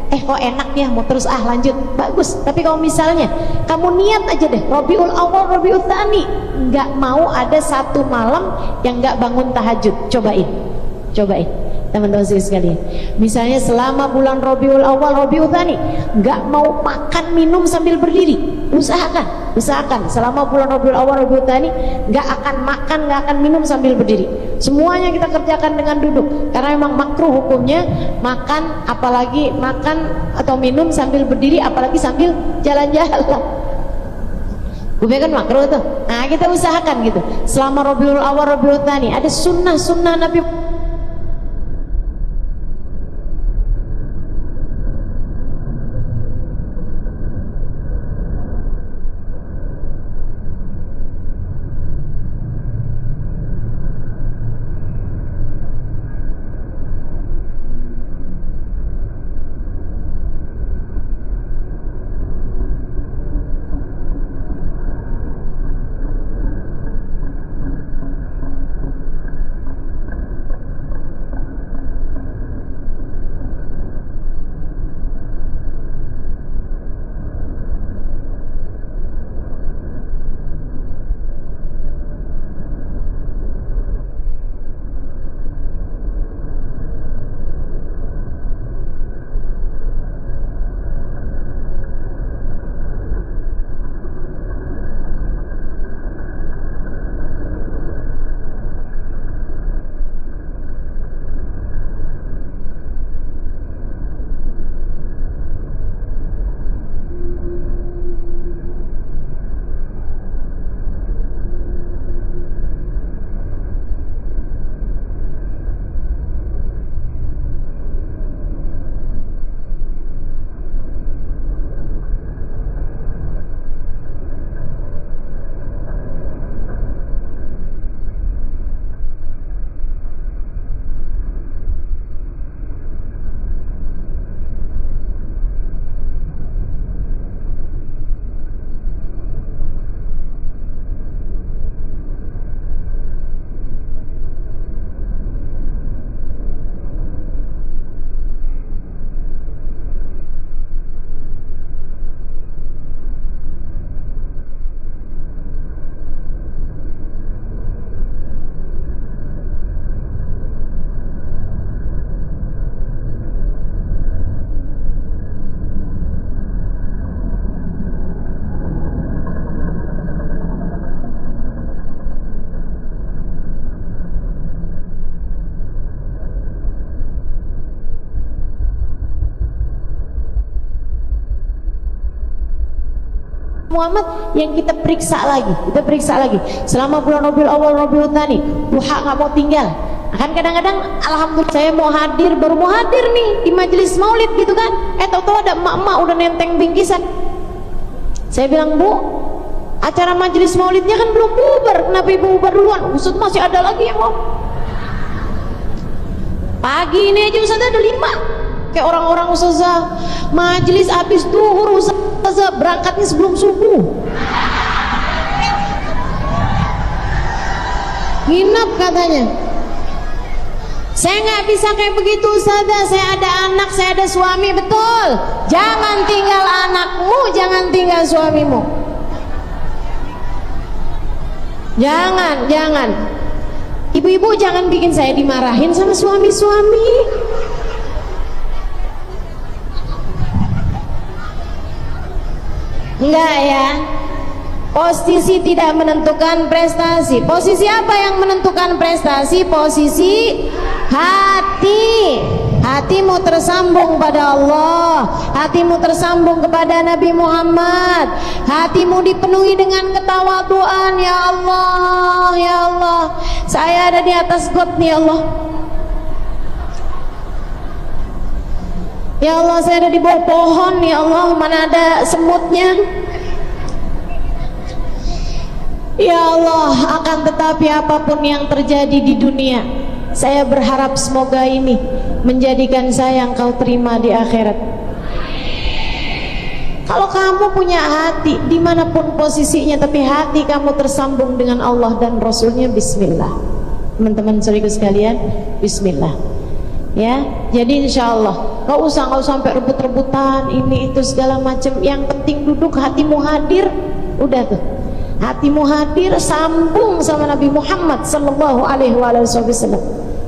Kok enak ya, mau terus lanjut, bagus. Tapi kalau misalnya kamu niat aja deh Rabiul Awal, Rabiul Tsani, nggak mau ada satu malam yang nggak bangun tahajud. Cobain teman-teman sekalian. Misalnya selama bulan Rabiul Awal, Rabiul Tsani, nggak mau makan minum sambil berdiri. Usahakan selama bulan Rabiul Awal, Rabiul Tsani, nggak akan makan, nggak akan minum sambil berdiri. Semuanya kita kerjakan dengan duduk, karena memang makruh hukumnya makan, apalagi makan atau minum sambil berdiri, apalagi sambil jalan-jalan. Gue kan makruh tuh. Nah kita usahakan gitu selama Rabiul Awal, Rabiul Tsani, ada sunnah Nabi Muhammad yang kita periksa lagi selama bulan Rabiul Awal, Rabiul Tsani, duha nggak mau tinggal. Kan kadang-kadang alhamdulillah saya baru mau hadir nih di majelis maulid gitu kan, tahu-tahu ada emak-emak udah nenteng bingkisan. Saya bilang, Bu, acara majelis maulidnya kan belum bubar, kenapa ibu bubar duluan? Ustaz masih ada lagi yang mau. Pagi ini aja Ustaz ada 5. Kayak orang-orang ustazah majelis habis duhur, ustazah berangkatnya sebelum subuh. Nginap katanya. Saya nggak bisa kayak begitu ustazah, saya ada anak, saya ada suami. Betul, jangan tinggal anakmu, jangan tinggal suamimu. Jangan ibu-ibu jangan bikin saya dimarahin sama suami-suami. Enggak ya, posisi tidak menentukan prestasi. Posisi apa yang menentukan prestasi? Posisi hati. Hatimu tersambung pada Allah, hatimu tersambung kepada Nabi Muhammad, hatimu dipenuhi dengan ketawaduan. Ya Allah, ya Allah, saya ada di atas got nih Allah. Ya Allah, saya ada di bawah pohon. Ya Allah, mana ada semutnya. Ya Allah, akan tetapi apapun yang terjadi di dunia, saya berharap semoga ini menjadikan saya yang kau terima di akhirat. Kalau kamu punya hati dimanapun posisinya, tapi hati kamu tersambung dengan Allah dan Rasulnya, bismillah. Teman-teman saudaraku sekalian, bismillah. Ya, jadi insya Allah nggak usah sampai rebut-rebutan ini itu segala macam. Yang penting duduk, hatimu hadir, udah tuh. Hatimu hadir, sambung sama Nabi Muhammad sallallahu alaihi wasallam.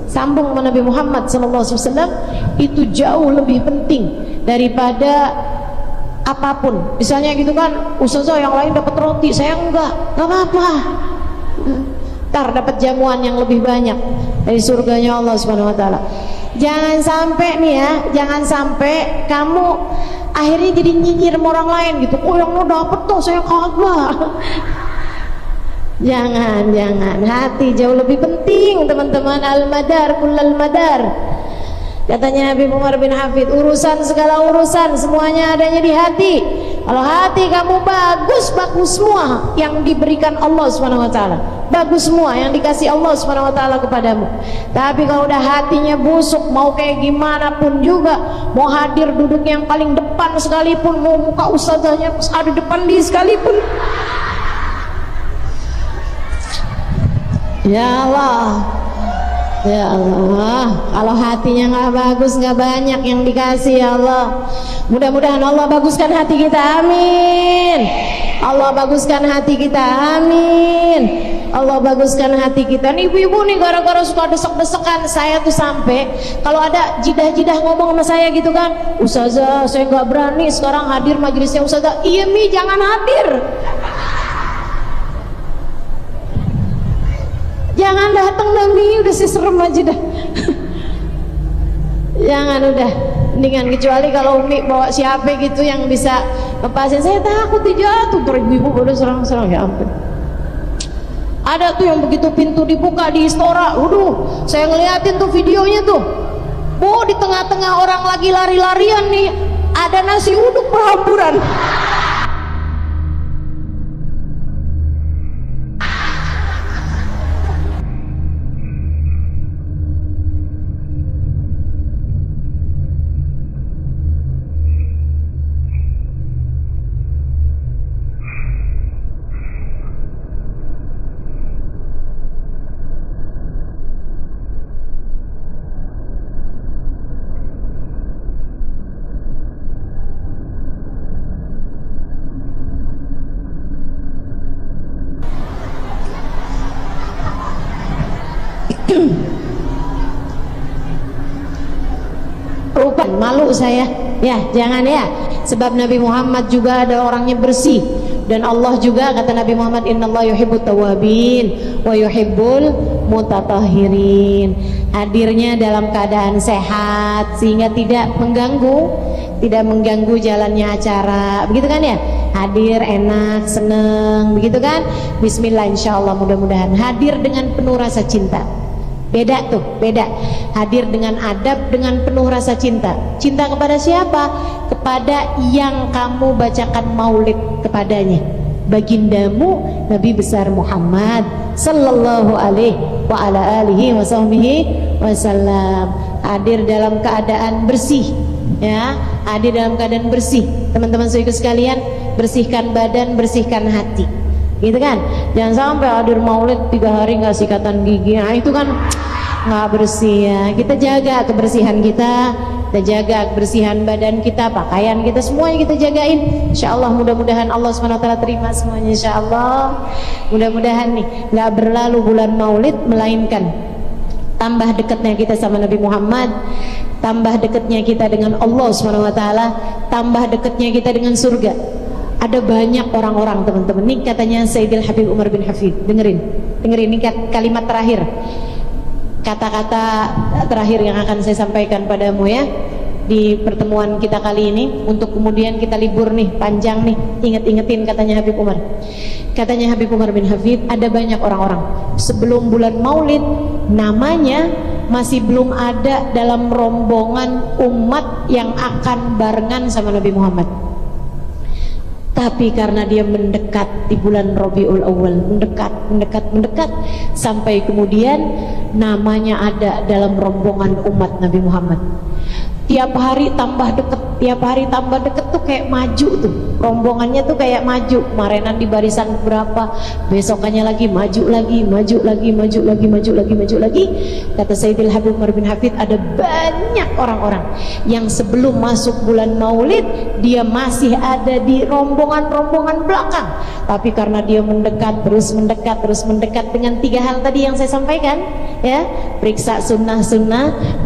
Sambung sama Nabi Muhammad sallallahu alaihi wasallam itu jauh lebih penting daripada apapun. Misalnya gitu kan, ustazah yang lain dapat roti, saya enggak apa-apa. Ntar dapat jamuan yang lebih banyak dari surganya Allah Subhanahu wa taala. Jangan sampai nih ya, jangan sampai kamu akhirnya jadi nyinyir sama orang lain gitu. Oh yang lo dapet tuh saya kagak. Jangan. Hati jauh lebih penting teman-teman. Al-madar kullal madar. Katanya Nabi Umar bin Hafid, urusan segala urusan semuanya adanya di hati. Kalau hati kamu bagus semua yang diberikan Allah Subhanahu wa taala. Bagus semua yang dikasih Allah Subhanahu wa taala kepadamu. Tapi kalau udah hatinya busuk, mau kayak gimana pun juga, mau hadir duduk yang paling depan sekalipun, mau muka ustazahnya ada depan di sekalipun, ya Allah, ya Allah, kalau hatinya nggak bagus, nggak banyak yang dikasih. Ya Allah, mudah-mudahan Allah baguskan hati kita, amin. Allah baguskan hati kita, amin. Allah baguskan hati kita. Nih ibu-ibu nih gara-gara suka desek-desekan, saya tuh sampai kalau ada jidah-jidah ngomong sama saya gitu kan, ustazah saya nggak berani sekarang hadir majelisnya ustazah. Iya Mi, jangan hadir, jangan datang Mi, udah sih serem aja dah. Jangan, udah mendingan, kecuali kalau Umi bawa siapa gitu yang bisa lepasin, saya takut dijatuh. Terus ibu-ibu udah serang-serang, ya ampun. Ada tuh yang begitu pintu dibuka di Istora, waduh, saya ngeliatin tuh videonya tuh. Oh, di tengah-tengah orang lagi lari-larian nih, ada nasi uduk berhamburan. Malu saya, ya jangan ya, sebab Nabi Muhammad juga ada orangnya bersih, dan Allah juga kata Nabi Muhammad, innallaha yuhibbut tawwabin wa yuhibbul mutatahhirin. hadirnya dalam keadaan sehat sehingga tidak mengganggu jalannya acara, begitu kan ya? Hadir enak, seneng, begitu kan? Bismillah, insyaallah mudah-mudahan hadir dengan penuh rasa cinta. Beda tuh, beda. Hadir dengan adab, dengan penuh rasa cinta. Cinta kepada siapa? Kepada yang kamu bacakan maulid kepadanya, bagindamu Nabi besar Muhammad sallallahu alaihi wa ala alihi wa sahbihi wasallam. Hadir dalam keadaan bersih, ya, hadir dalam keadaan bersih. Teman-teman saudara sekalian, bersihkan badan, bersihkan hati, gitu kan? Jangan sampai hadir maulid 3 hari nggak sikatan gigi, nah itu kan nggak bersih ya. Kita jaga kebersihan kita jaga kebersihan badan kita, pakaian kita, semuanya kita jagain. Insyaallah mudah-mudahan Allah SWT terima semuanya, insyaallah. Mudah-mudahan nih nggak berlalu bulan maulid melainkan tambah dekatnya kita sama Nabi Muhammad, tambah dekatnya kita dengan Allah SWT, tambah dekatnya kita dengan surga. Ada banyak orang-orang, teman-teman, ini katanya Sayyidil Habib Umar bin Hafid. Dengerin ini kalimat terakhir, kata-kata terakhir yang akan saya sampaikan padamu ya di pertemuan kita kali ini, untuk kemudian kita libur nih, panjang nih, inget-ingetin katanya Habib Umar. Katanya Habib Umar bin Hafid, ada banyak orang-orang sebelum bulan maulid namanya masih belum ada dalam rombongan umat yang akan barengan sama Nabi Muhammad. Tapi karena dia mendekat di bulan Rabiul Awal, mendekat sampai kemudian namanya ada dalam rombongan umat Nabi Muhammad. Tiap hari tambah deket tuh kayak maju tuh, rombongannya tuh kayak maju. Kemarinan di barisan berapa, besokannya lagi maju lagi. Kata Sayyidil Habib Umar bin Hafid, ada banyak orang-orang yang sebelum masuk bulan maulid dia masih ada di rombongan belakang, tapi karena dia terus mendekat dengan 3 hal tadi yang saya sampaikan ya, periksa sunnah,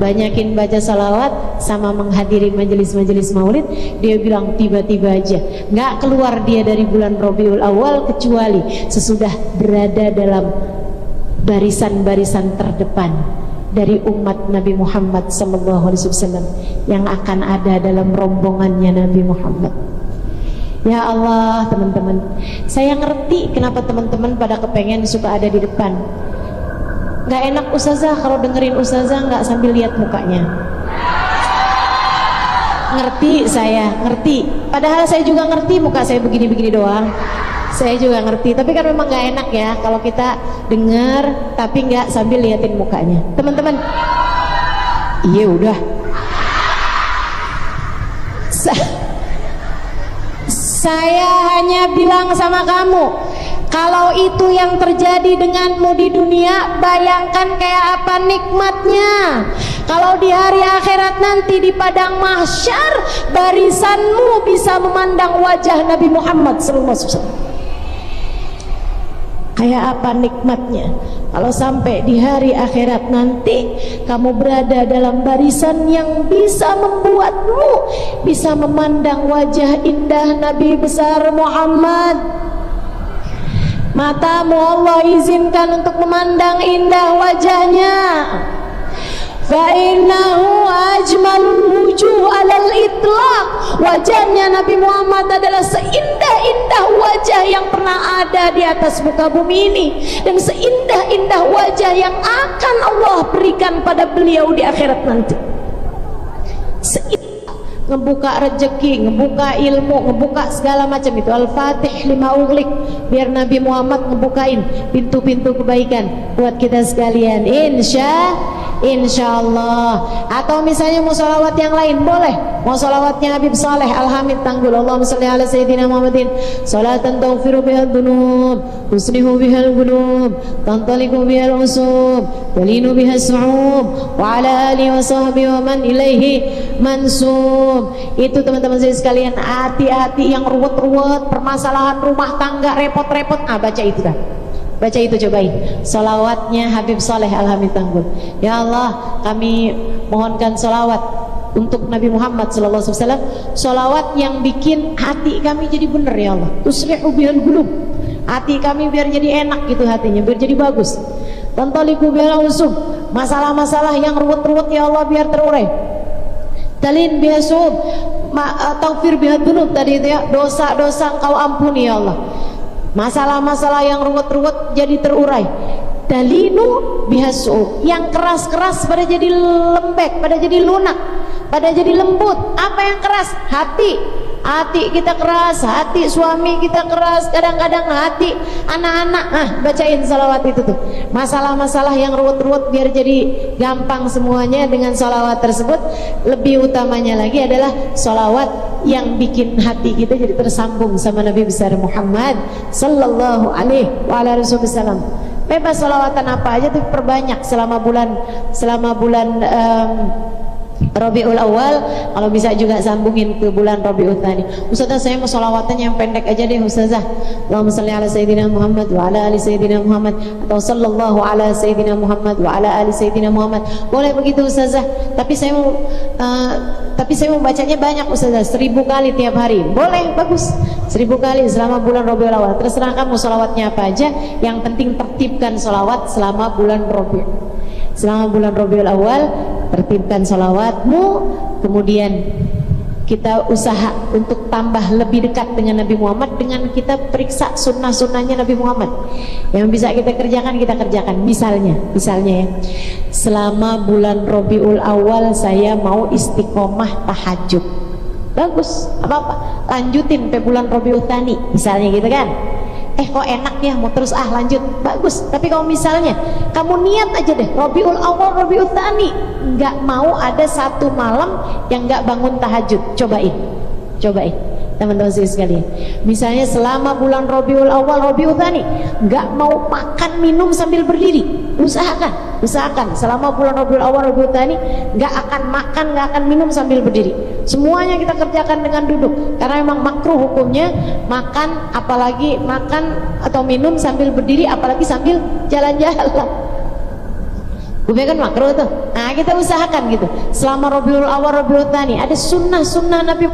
banyakin baca salawat, sama menghadiri majelis-majelis maulid, dia bilang tiba-tiba aja nggak keluar dia dari bulan Rabiul Awal kecuali sesudah berada dalam barisan-barisan terdepan dari umat Nabi Muhammad SAW yang akan ada dalam rombongannya Nabi Muhammad. Ya Allah, teman-teman, saya ngerti kenapa teman-teman pada kepengen suka ada di depan. Nggak enak ustazah kalau dengerin ustazah nggak sambil lihat mukanya. Ngerti, saya ngerti, padahal saya juga ngerti muka saya begini-begini doang, saya juga ngerti, tapi kan memang gak enak ya kalau kita dengar tapi gak sambil liatin mukanya. Teman-teman, iya udah, saya hanya bilang sama kamu, kalau itu yang terjadi denganmu di dunia, bayangkan kayak apa nikmatnya kalau di hari akhirat nanti di padang mahsyar barisanmu bisa memandang wajah Nabi Muhammad SAW. Kayak apa nikmatnya kalau sampai di hari akhirat nanti kamu berada dalam barisan yang bisa membuatmu bisa memandang wajah indah Nabi besar Muhammad. Matamu Allah izinkan untuk memandang indah wajahnya. Fa'innahu ajmalul wujuh alal itlaq. Wajahnya Nabi Muhammad adalah seindah-indah wajah yang pernah ada di atas muka bumi ini, dan seindah-indah wajah yang akan Allah berikan pada beliau di akhirat nanti. Ngebuka rezeki, ngebuka ilmu, ngebuka segala macam itu. Al-Fatih lima ughliq, biar Nabi Muhammad ngebukain pintu-pintu kebaikan buat kita sekalian, insyaallah. Atau misalnya mau sholawat yang lain boleh, mau sholawatnya Habib Saleh Al-Hamid Tanggul, Allahumma sholli ala sayyidina Muhammadin salatan taghfiru bihal dhunub, tuslihu bihal qulub, tantaliqu bihal usub, talinu bihal su'ub, wa ala alihi wa sahbihi wa man ilaihi mansub. Itu teman-teman saya sekalian, hati-hati yang ruwet-ruwet, permasalahan rumah tangga repot-repot, baca itu dah. Baca itu, cobain salawatnya Habib Saleh Al-Hamid Tanggul. Ya Allah, kami mohonkan salawat untuk Nabi Muhammad SAW, salawat yang bikin hati kami jadi benar ya Allah. Tuslihu bihal qulub, hati kami biar jadi enak gitu hatinya, biar jadi bagus. Tantaliqu bihal usub, masalah-masalah yang ruwet-ruwet ya Allah biar terurai. Talin biha su'ub, taufir biha dunub tadi itu ya, dosa-dosa Engkau ampuni ya Allah. Masalah-masalah yang ruwet-ruwet jadi terurai. Talinu biha su'ub, yang keras-keras pada jadi lembek, pada jadi lunak, pada jadi lembut. Apa yang keras? Hati kita keras, hati suami kita keras, kadang-kadang hati anak-anak. Bacain salawat itu tuh. Masalah-masalah yang ruwet-ruwet biar jadi gampang semuanya dengan salawat tersebut. Lebih utamanya lagi adalah salawat yang bikin hati kita jadi tersambung sama Nabi besar Muhammad sallallahu alaihi wasallam. Bebas salawatan apa aja tuh perbanyak selama bulan Rabiul Awal, kalau bisa juga sambungin ke bulan Rabiul Tsani. Ustazah, saya mau sholawatan yang pendek aja deh Ustazah. Allahumma shalli ala sayyidina Muhammad wa ala ali sayyidina Muhammad, atau sallallahu ala sayyidina Muhammad wa ala ali sayyidina Muhammad. Boleh begitu Ustazah, tapi saya mau bacanya banyak Ustazah, 1000 kali tiap hari. Boleh, bagus, 1000 kali selama bulan Rabiul Awal. Terserah kamu sholawatnya apa aja, yang penting tertibkan sholawat selama bulan Rabiul. Selama bulan Rabiul Awal, tertibkan sholawatmu, kemudian kita usaha untuk tambah lebih dekat dengan Nabi Muhammad dengan kita periksa sunnah-sunnahnya Nabi Muhammad. Yang bisa kita kerjakan, kita kerjakan. Misalnya ya, selama bulan Rabiul Awal saya mau istiqomah tahajud. Bagus, apa-apa, lanjutin sampai bulan Rabiul Tsani, misalnya gitu kan. Kok enak ya, mau terus lanjut, bagus. Tapi kalau misalnya kamu niat aja deh Rabiul Awal, Rabiul Tsani, nggak mau ada satu malam yang nggak bangun tahajud. Cobain teman-teman sekalian. Misalnya selama bulan Rabiul Awal, Rabiul Tsani, nggak mau makan minum sambil berdiri. Usahakan selama bulan Rabiul Awal, Rabiul Tsani, nggak akan makan, nggak akan minum sambil berdiri. Semuanya kita kerjakan dengan duduk, karena memang makruh hukumnya makan, apalagi makan atau minum sambil berdiri, apalagi sambil jalan-jalan. Gue kan makruh tuh. Nah, kita usahakan gitu. Selama Rabiul Awal, Rabiul Tsani, ada sunnah Nabi.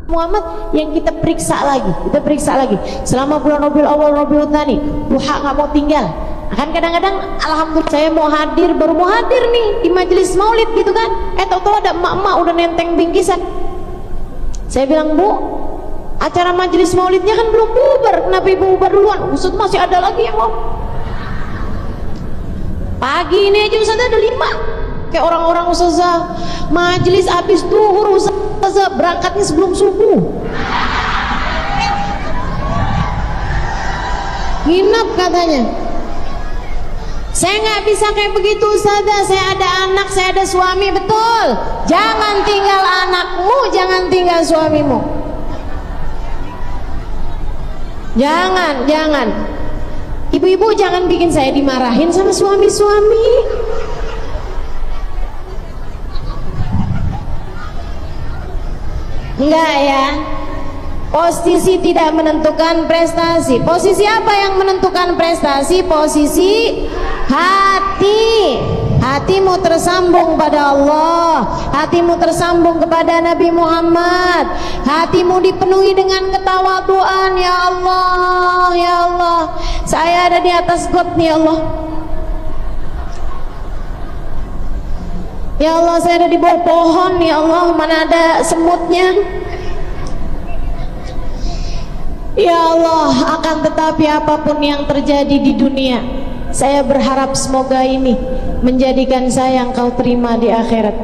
Muhammad yang kita periksa lagi selama bulan Rabiul Awal, Rabiul Tsani, duha nggak mau tinggal. Kan kadang-kadang alhamdulillah saya baru mau hadir nih di majelis maulid gitu kan, tahu-tahu ada emak-emak udah nenteng bingkisan. Saya bilang, Bu, Acara majelis maulidnya kan belum bubar, kenapa ibu bubar duluan? Ustaz masih ada lagi yang mau. Pagi ini aja Ustaz ada 5. Kayak orang-orang ustazah majelis habis duhur, ustazah berangkatnya sebelum subuh. Nginap katanya. Saya nggak bisa kayak begitu ustazah, saya ada anak, saya ada suami. Betul, jangan tinggal anakmu, jangan tinggal suamimu. Jangan ibu-ibu jangan bikin saya dimarahin sama suami-suami. Enggak ya, posisi tidak menentukan prestasi. Posisi apa yang menentukan prestasi? Posisi hati. Hatimu tersambung pada Allah, hatimu tersambung kepada Nabi Muhammad, hatimu dipenuhi dengan ketawaduan. Ya Allah, ya Allah, saya ada di atas got nih Allah. Ya Allah, saya ada di bawah pohon. Ya Allah, mana ada semutnya. Ya Allah, akan tetapi apapun yang terjadi di dunia, saya berharap semoga ini menjadikan saya yang kau terima di akhirat.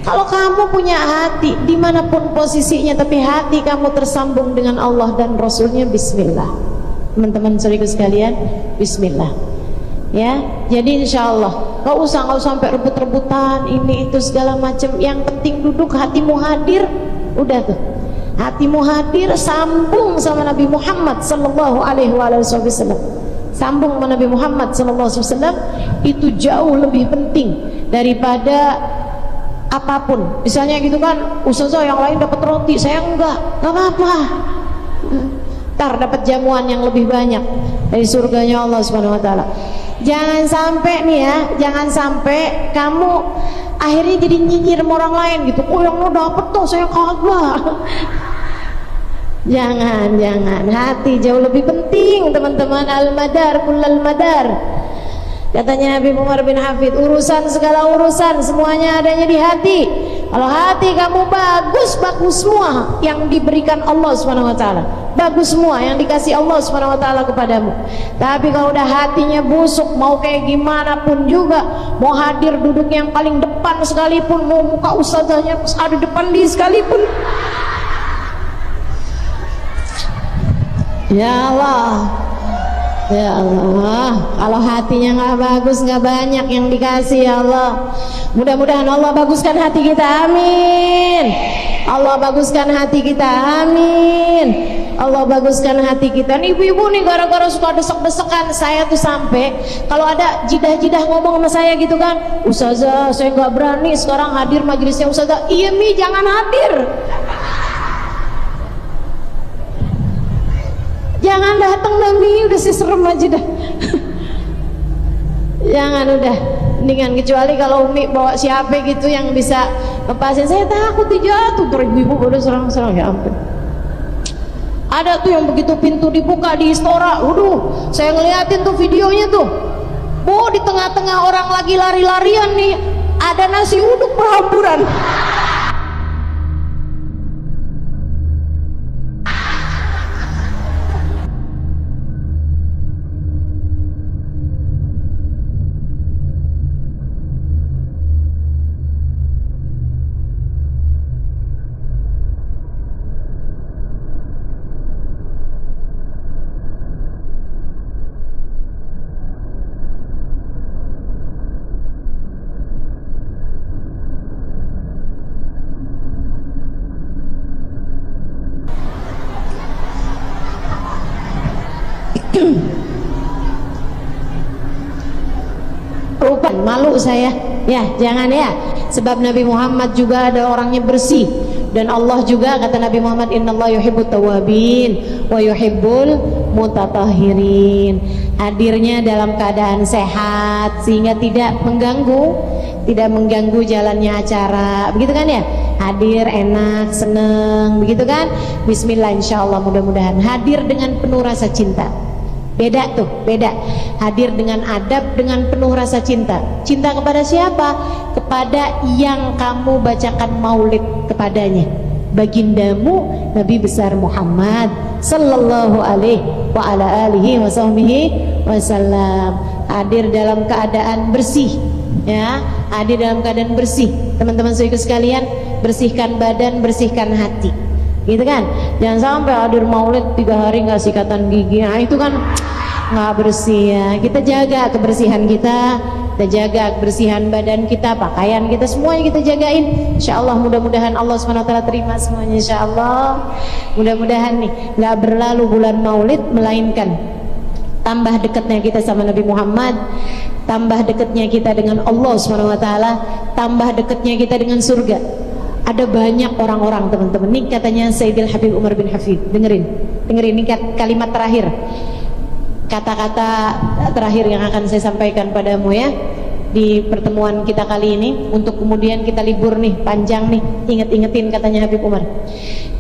Kalau kamu punya hati dimanapun posisinya, tapi hati kamu tersambung dengan Allah dan Rasulnya, bismillah. Teman-teman saudaraku sekalian, bismillah. Ya, jadi insya Allah gak usah sampai rebut-rebutan ini itu segala macam. Yang penting duduk, hatimu hadir, udah tuh. Hatimu hadir, sambung sama Nabi Muhammad sallallahu alaihi wasallam. Sambung sama Nabi Muhammad sallallahu alaihi wasallam itu jauh lebih penting daripada apapun. Misalnya gitu kan, ustazah yang lain dapat roti, saya enggak apa-apa. Ntar dapat jamuan yang lebih banyak dari surganya Allah Subhanahu wa taala. Jangan sampai nih ya, jangan sampai kamu akhirnya jadi nyinyir sama orang lain gitu. Oh yang lo dapet tuh, saya kagak. Jangan, hati jauh lebih penting teman-teman. Al-madar kullal madar. Katanya Nabi Umar bin Hafid, urusan segala urusan semuanya adanya di hati. Kalau hati kamu bagus, bagus semua yang diberikan Allah Subhanahu wa taala. Bagus semua yang dikasih Allah Subhanahu wa taala kepadamu. Tapi kalau udah hatinya busuk, mau kayak gimana pun juga, mau hadir duduk yang paling depan sekalipun, mau muka ustazahnya ada depan di sekalipun, ya Allah, ya Allah, kalau hatinya nggak bagus, nggak banyak yang dikasih. Ya Allah, mudah-mudahan Allah baguskan hati kita, amin. Allah baguskan hati kita, amin. Allah baguskan hati kita. Nih ibu-ibu nih gara-gara suka desek-desekan, saya tuh sampai kalau ada jidah-jidah ngomong sama saya gitu kan, ustazah saya nggak berani sekarang hadir majelisnya ustazah. Iya Mi, jangan hadir, jangan datang Nabi, udah sih serem aja dah. Jangan, udah mendingan, kecuali kalau Umi bawa siapa gitu yang bisa lepasin, saya takut dijatuh. Terus ibu-ibu udah serang-serang, ya ampun. Ada tuh yang begitu pintu dibuka di Istora, waduh, saya ngeliatin tuh videonya tuh. Oh, di tengah-tengah orang lagi lari-larian nih, ada nasi uduk berhamburan. Malu saya, ya jangan ya, sebab Nabi Muhammad juga ada orangnya bersih, dan Allah juga kata Nabi Muhammad, innallaha yuhibbut tawwabin wa yuhibbul mutatahhirin. Hadirnya dalam keadaan sehat sehingga tidak mengganggu jalannya acara, begitu kan ya, hadir enak, seneng, begitu kan. Bismillah, insyaallah, mudah-mudahan hadir dengan penuh rasa cinta. Beda tuh, beda. Hadir dengan adab, dengan penuh rasa cinta. Cinta kepada siapa? Kepada yang kamu bacakan maulid kepadanya. bagindamu Nabi besar Muhammad sallallahu alaihi wa ala alihi wa sahbihi wasallam. Hadir dalam keadaan bersih, ya, hadir dalam keadaan bersih. Teman-teman saudaraku sekalian, bersihkan badan, bersihkan hati, gitu kan. Jangan sampai hadir maulid 3 hari nggak sikatan gigi, nah itu kan nggak bersih ya. Kita jaga kebersihan kita jaga kebersihan badan kita, pakaian kita, semuanya kita jagain. Insyaallah mudah-mudahan Allah SWT terima semuanya, insyaallah. Mudah-mudahan nih nggak berlalu bulan maulid melainkan tambah dekatnya kita sama Nabi Muhammad, tambah dekatnya kita dengan Allah SWT, tambah dekatnya kita dengan surga. Ada banyak orang-orang, teman-teman, ini katanya Sayyidil Habib Umar bin Hafid. Dengerin ini kalimat terakhir, kata-kata terakhir yang akan saya sampaikan padamu ya di pertemuan kita kali ini, untuk kemudian kita libur nih panjang nih, inget-ingetin katanya Habib Umar.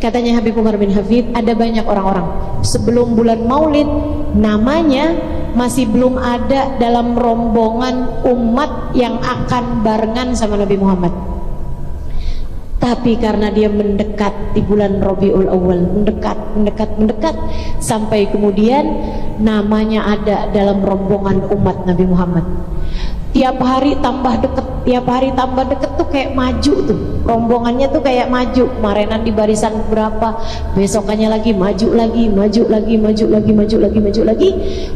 Katanya Habib Umar bin Hafid, ada banyak orang-orang sebelum bulan maulid namanya masih belum ada dalam rombongan umat yang akan barengan sama Nabi Muhammad, tapi karena dia mendekat di bulan Rabiul Awal, mendekat sampai kemudian namanya ada dalam rombongan umat Nabi Muhammad. Tiap hari tambah deket tuh kayak maju tuh, rombongannya tuh kayak maju. Kemarinan di barisan berapa, besokannya lagi maju lagi.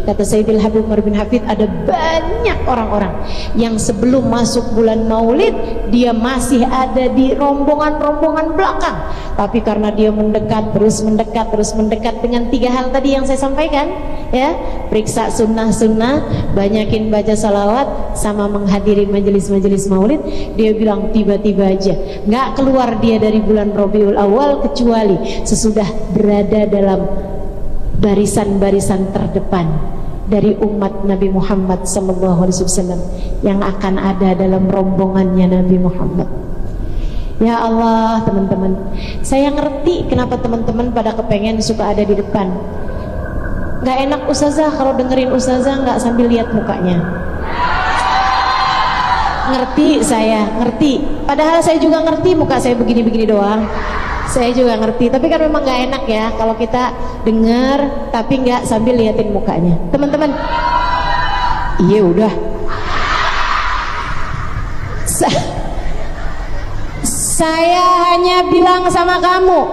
Kata Sayyidil Habib Umar bin Hafid, ada banyak orang-orang yang sebelum masuk bulan maulid dia masih ada di rombongan belakang, tapi karena dia terus mendekat dengan 3 hal tadi yang saya sampaikan ya, periksa sunnah, banyakin baca salawat, sama menghadiri majelis-majelis maulid, dia bilang tiba-tiba aja nggak keluar dia dari bulan Rabiul Awal kecuali sesudah berada dalam barisan-barisan terdepan dari umat Nabi Muhammad SAW yang akan ada dalam rombongannya Nabi Muhammad. Ya Allah, teman-teman, saya ngerti kenapa teman-teman pada kepengen suka ada di depan. Nggak enak ustazah kalau dengerin ustazah nggak sambil lihat mukanya. Ngerti, saya ngerti, padahal saya juga ngerti muka saya begini-begini doang, saya juga ngerti, tapi kan memang gak enak ya kalau kita dengar tapi nggak sambil liatin mukanya. Teman-teman, iya udah, saya hanya bilang sama kamu,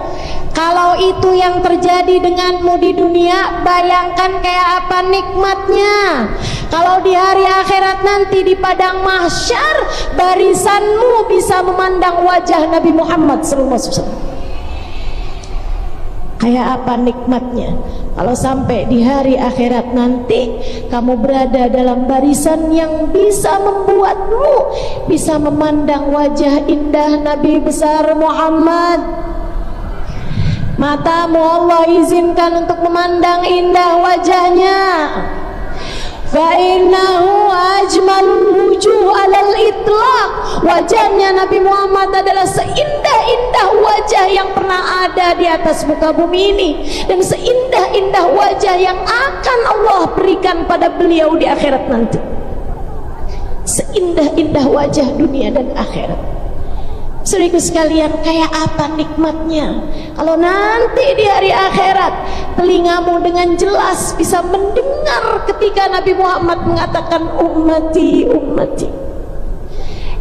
kalau itu yang terjadi denganmu di dunia, bayangkan kayak apa nikmatnya kalau di hari akhirat nanti di padang mahsyar barisanmu bisa memandang wajah Nabi Muhammad SAW. Kayak apa nikmatnya kalau sampai di hari akhirat nanti kamu berada dalam barisan yang bisa membuatmu bisa memandang wajah indah Nabi besar Muhammad. Matamu Allah izinkan untuk memandang indah wajahnya. Fa'innahu ajmalul wujuh alal itlaq. Wajahnya Nabi Muhammad adalah seindah-indah wajah yang pernah ada di atas muka bumi ini, dan seindah-indah wajah yang akan Allah berikan pada beliau di akhirat nanti. Seindah-indah wajah dunia dan akhirat. Saudaraku sekalian, kayak apa nikmatnya kalau nanti di hari akhirat telingamu dengan jelas bisa mendengar ketika Nabi Muhammad mengatakan ummati, ummati.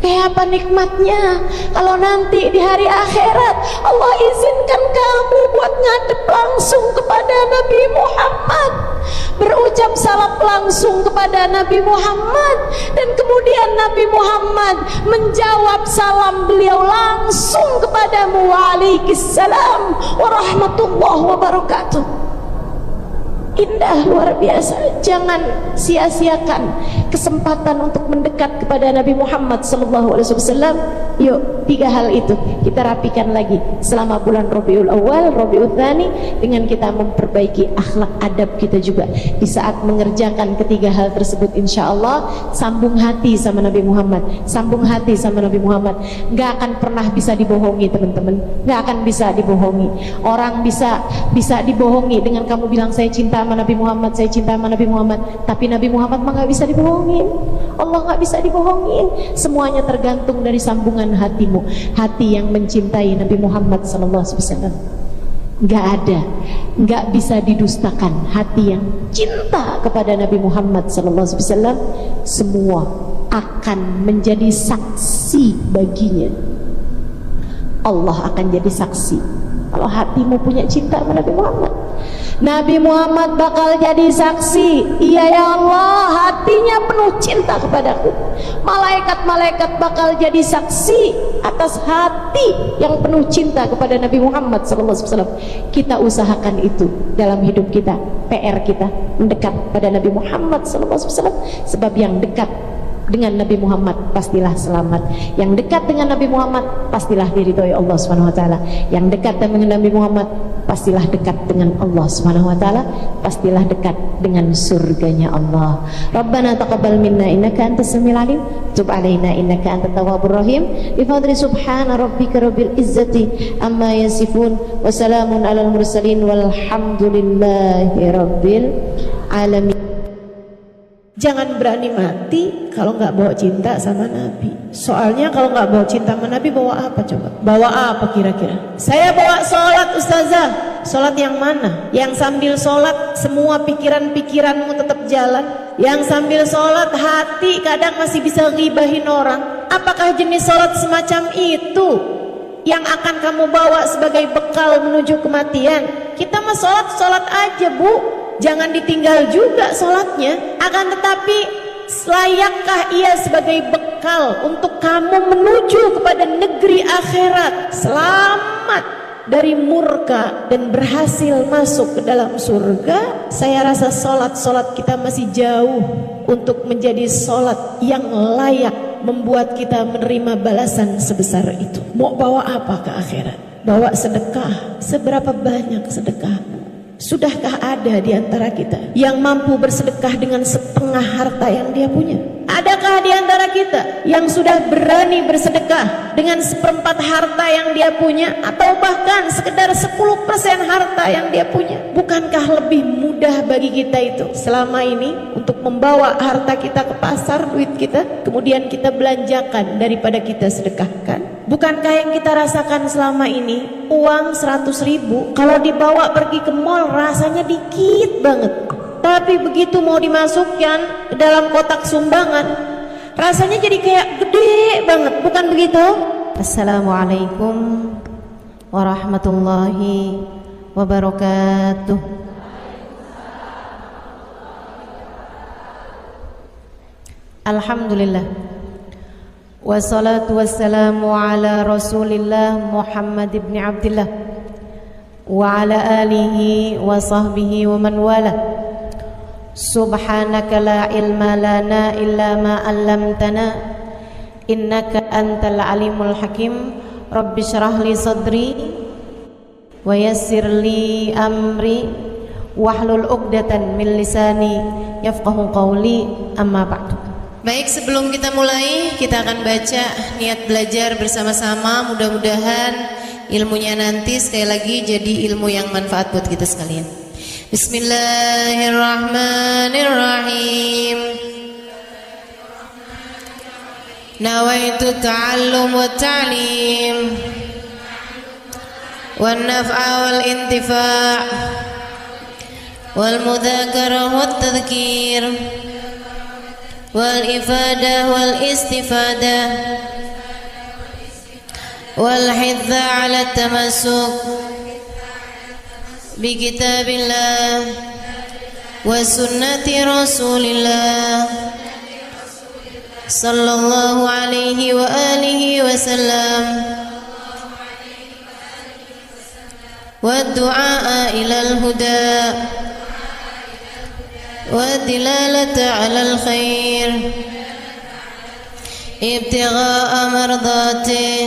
Kayak apa nikmatnya kalau nanti di hari akhirat Allah izinkan kamu buat ngadep langsung kepada Nabi Muhammad, berucap salam langsung kepada Nabi Muhammad, dan kemudian Nabi Muhammad menjawab salam beliau langsung kepadamu, waalaikumsalam warahmatullahi wabarakatuh. Indah luar biasa. Jangan sia-siakan kesempatan untuk mendekat kepada Nabi Muhammad SAW. Yuk, 3 hal itu kita rapikan lagi selama bulan Rabiul Awal, Rabiul Tsani, dengan kita memperbaiki akhlak adab kita juga di saat mengerjakan ketiga hal tersebut. Insya Allah sambung hati sama Nabi Muhammad, sambung hati sama Nabi Muhammad. Gak akan pernah bisa dibohongi, teman-teman. Gak akan bisa dibohongi. Orang bisa dibohongi dengan kamu bilang saya cinta sama Nabi Muhammad, saya cinta sama Nabi Muhammad, tapi Nabi Muhammad mah gak bisa dibohongi. dibohongin. Allah nggak bisa dibohongin. Semuanya tergantung dari sambungan hatimu. Hati yang mencintai Nabi Muhammad SAW. Nggak ada, nggak bisa didustakan. Hati yang cinta kepada Nabi Muhammad SAW, semua akan menjadi saksi baginya. Allah akan jadi saksi. Kalau hatimu punya cinta kepada Nabi Muhammad, Nabi Muhammad bakal jadi saksi. Iya ya Allah, hatinya penuh cinta kepadaku. Malaikat-malaikat bakal jadi saksi atas hati yang penuh cinta kepada Nabi Muhammad SAW. Kita usahakan itu dalam hidup kita. PR kita mendekat pada Nabi Muhammad SAW. Sebab yang dekat dengan Nabi Muhammad pastilah selamat. Yang dekat dengan Nabi Muhammad pastilah diridhoi Allah Subhanahu wa taala. Yang dekat dengan Nabi Muhammad pastilah dekat dengan Allah Subhanahu wa taala, pastilah dekat dengan surganya Allah. Rabbana taqabbal minna innaka antas samiul alim, tub alaina innaka antat tawwabur rahim. Bi fadli subhana rabbika rabbil izzati amma yasifun wa salamun alal mursalin walhamdulillahi rabbil alamin. Jangan berani mati kalau nggak bawa cinta sama Nabi. Soalnya kalau nggak bawa cinta sama Nabi, bawa apa coba? Bawa apa kira-kira? Saya bawa sholat ustazah. Sholat yang mana? Yang sambil sholat semua pikiran-pikiranmu tetap jalan. Yang sambil sholat hati kadang masih bisa ghibahin orang. Apakah jenis sholat semacam itu yang akan kamu bawa sebagai bekal menuju kematian? Kita mah sholat aja bu. Jangan ditinggal juga sholatnya. Akan tetapi layakkah ia sebagai bekal untuk kamu menuju kepada negeri akhirat, selamat dari murka dan berhasil masuk ke dalam surga? Saya rasa sholat kita masih jauh untuk menjadi sholat yang layak membuat kita menerima balasan sebesar itu. Mau bawa apa ke akhirat? Bawa sedekah. Seberapa banyak sedekahmu? Sudahkah ada di antara kita yang mampu bersedekah dengan setengah harta yang dia punya? Adakah di antara kita yang sudah berani bersedekah dengan seperempat harta yang dia punya, atau bahkan sekedar 10% harta yang dia punya? Bukankah lebih mudah bagi kita itu selama ini untuk membawa harta kita ke pasar, duit kita, kemudian kita belanjakan daripada kita sedekahkan? Bukankah yang kita rasakan selama ini, uang 100.000 kalau dibawa pergi ke mall rasanya dikit banget, tapi begitu mau dimasukkan ke dalam kotak sumbangan rasanya jadi kayak gede banget, bukan begitu? Assalamualaikum warahmatullahi wabarakatuh. Alhamdulillah, wassalatu wassalamu ala rasulillah Muhammad ibn Abdillah wa ala alihi wa sahbihi wa man wala. Subhanaka la ilma lana illa ma 'allamtana innaka antal alimul hakim. Rabbi shrah li sadri wa yassir li amri wahlul 'uqdatan min lisani yafqahu qawli, amma ba'du. Baik, sebelum kita mulai, kita akan baca niat belajar bersama-sama. Mudah-mudahan ilmunya nanti sekali lagi jadi ilmu yang manfaat buat kita sekalian. Bismillahirrahmanirrahim. Nawaitu ta'allum wa ta'lim wan naf'a wal intifa' wal mudzakarah wat tadhkir wal ifadah wal istifadah wal hidza 'ala tamassuk bi kitabillah wa sunnati rasulillah sallallahu alaihi wa alihi wa sallam wa du'a ila al-huda والدلالة على الخير ابتغاء مرضاته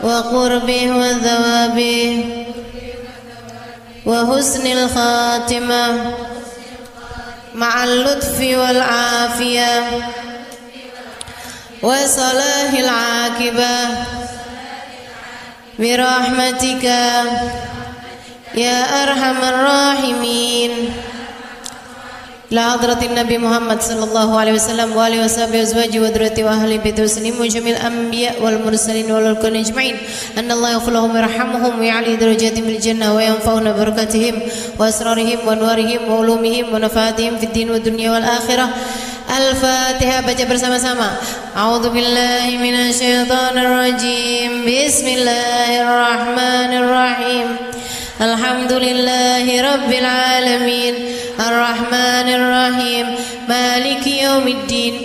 وقربه وثوابه وحسن الخاتمة مع اللطف والعافية وصلاح العاقبة برحمتك يا أرحم الراحمين إلى حضرة النبي محمد صلى الله عليه وسلم وآله وصحبه وأزواجه وذريته وأهل بيته وسلم وجميع الأنبياء والمرسلين والملائكة أجمعين أن الله يغفر لهم ويرحمهم ويعلي درجاتهم في الجنة وينفعنا ببركاتهم وأسرارهم وأنوارهم وعلومهم ونفعاتهم في الدين والدنيا والآخرة. Al-Fatihah, baca bersama-sama. A'udzu billahi minasyaitonir rajim. Bismillahirrahmanirrahim. Alhamdulillahi rabbil alamin. Arrahmanir rahim. Maliki yaumiddin.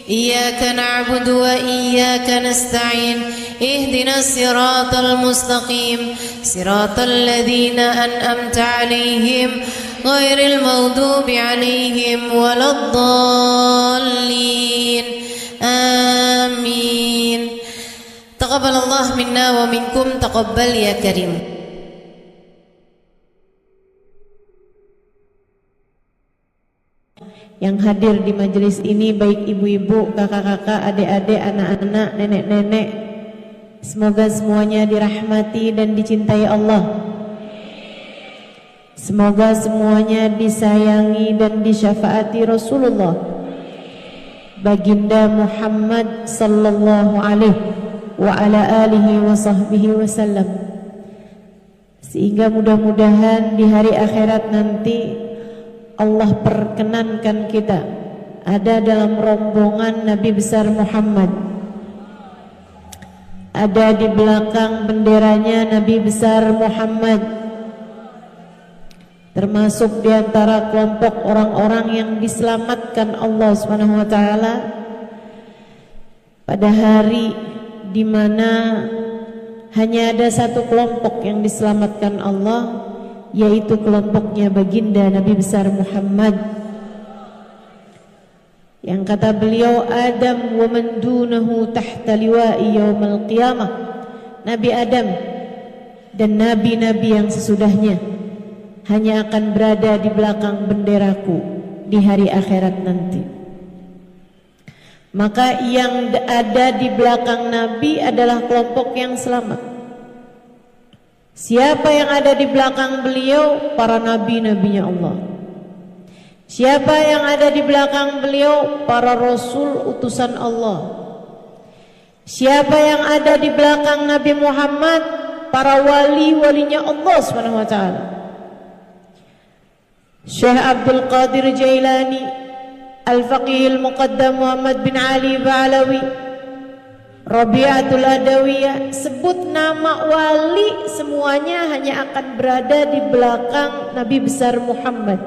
Iyyaka na'budu wa iyyaka nasta'in. Ihdinas siratal mustaqim. Siratal ladzina an'amta 'alaihim ghairil maghdubi 'alaihim waladdallin. Amin. Taqabbalallahu minna wa minkum, taqabbal ya karim. Yang hadir di majelis ini baik ibu-ibu, kakak-kakak, adik-adik, anak-anak, nenek-nenek, semoga semuanya dirahmati dan dicintai Allah. Semoga semuanya disayangi dan disyafaati Rasulullah Baginda Muhammad sallallahu alaihi wa ala alihi wa sahbihi wasallam, sehingga mudah-mudahan di hari akhirat nanti Allah perkenankan kita ada dalam rombongan Nabi besar Muhammad, ada di belakang benderanya Nabi besar Muhammad, termasuk di antara kelompok orang-orang yang diselamatkan Allah Subhanahu wa taala pada hari di mana hanya ada satu kelompok yang diselamatkan Allah, yaitu kelompoknya baginda Nabi besar Muhammad, yang kata beliau, Adam wa man dunahu tahta liwa'i yaumal qiyamah. Nabi Adam dan nabi-nabi yang sesudahnya hanya akan berada di belakang benderaku di hari akhirat nanti. Maka yang ada di belakang Nabi adalah kelompok yang selamat. Siapa yang ada di belakang beliau? Para nabi-nabinya Allah. Siapa yang ada di belakang beliau? Para rasul utusan Allah. Siapa yang ada di belakang Nabi Muhammad? Para wali-walinya Allah Subhanahu wa taala. Syekh Abdul Qadir Jailani, Al-Faqih Al-Muqaddam Muhammad bin Ali Ba'alawi, Rabi'atul Adawiyah, sebut nama wali semuanya hanya akan berada di belakang Nabi besar Muhammad.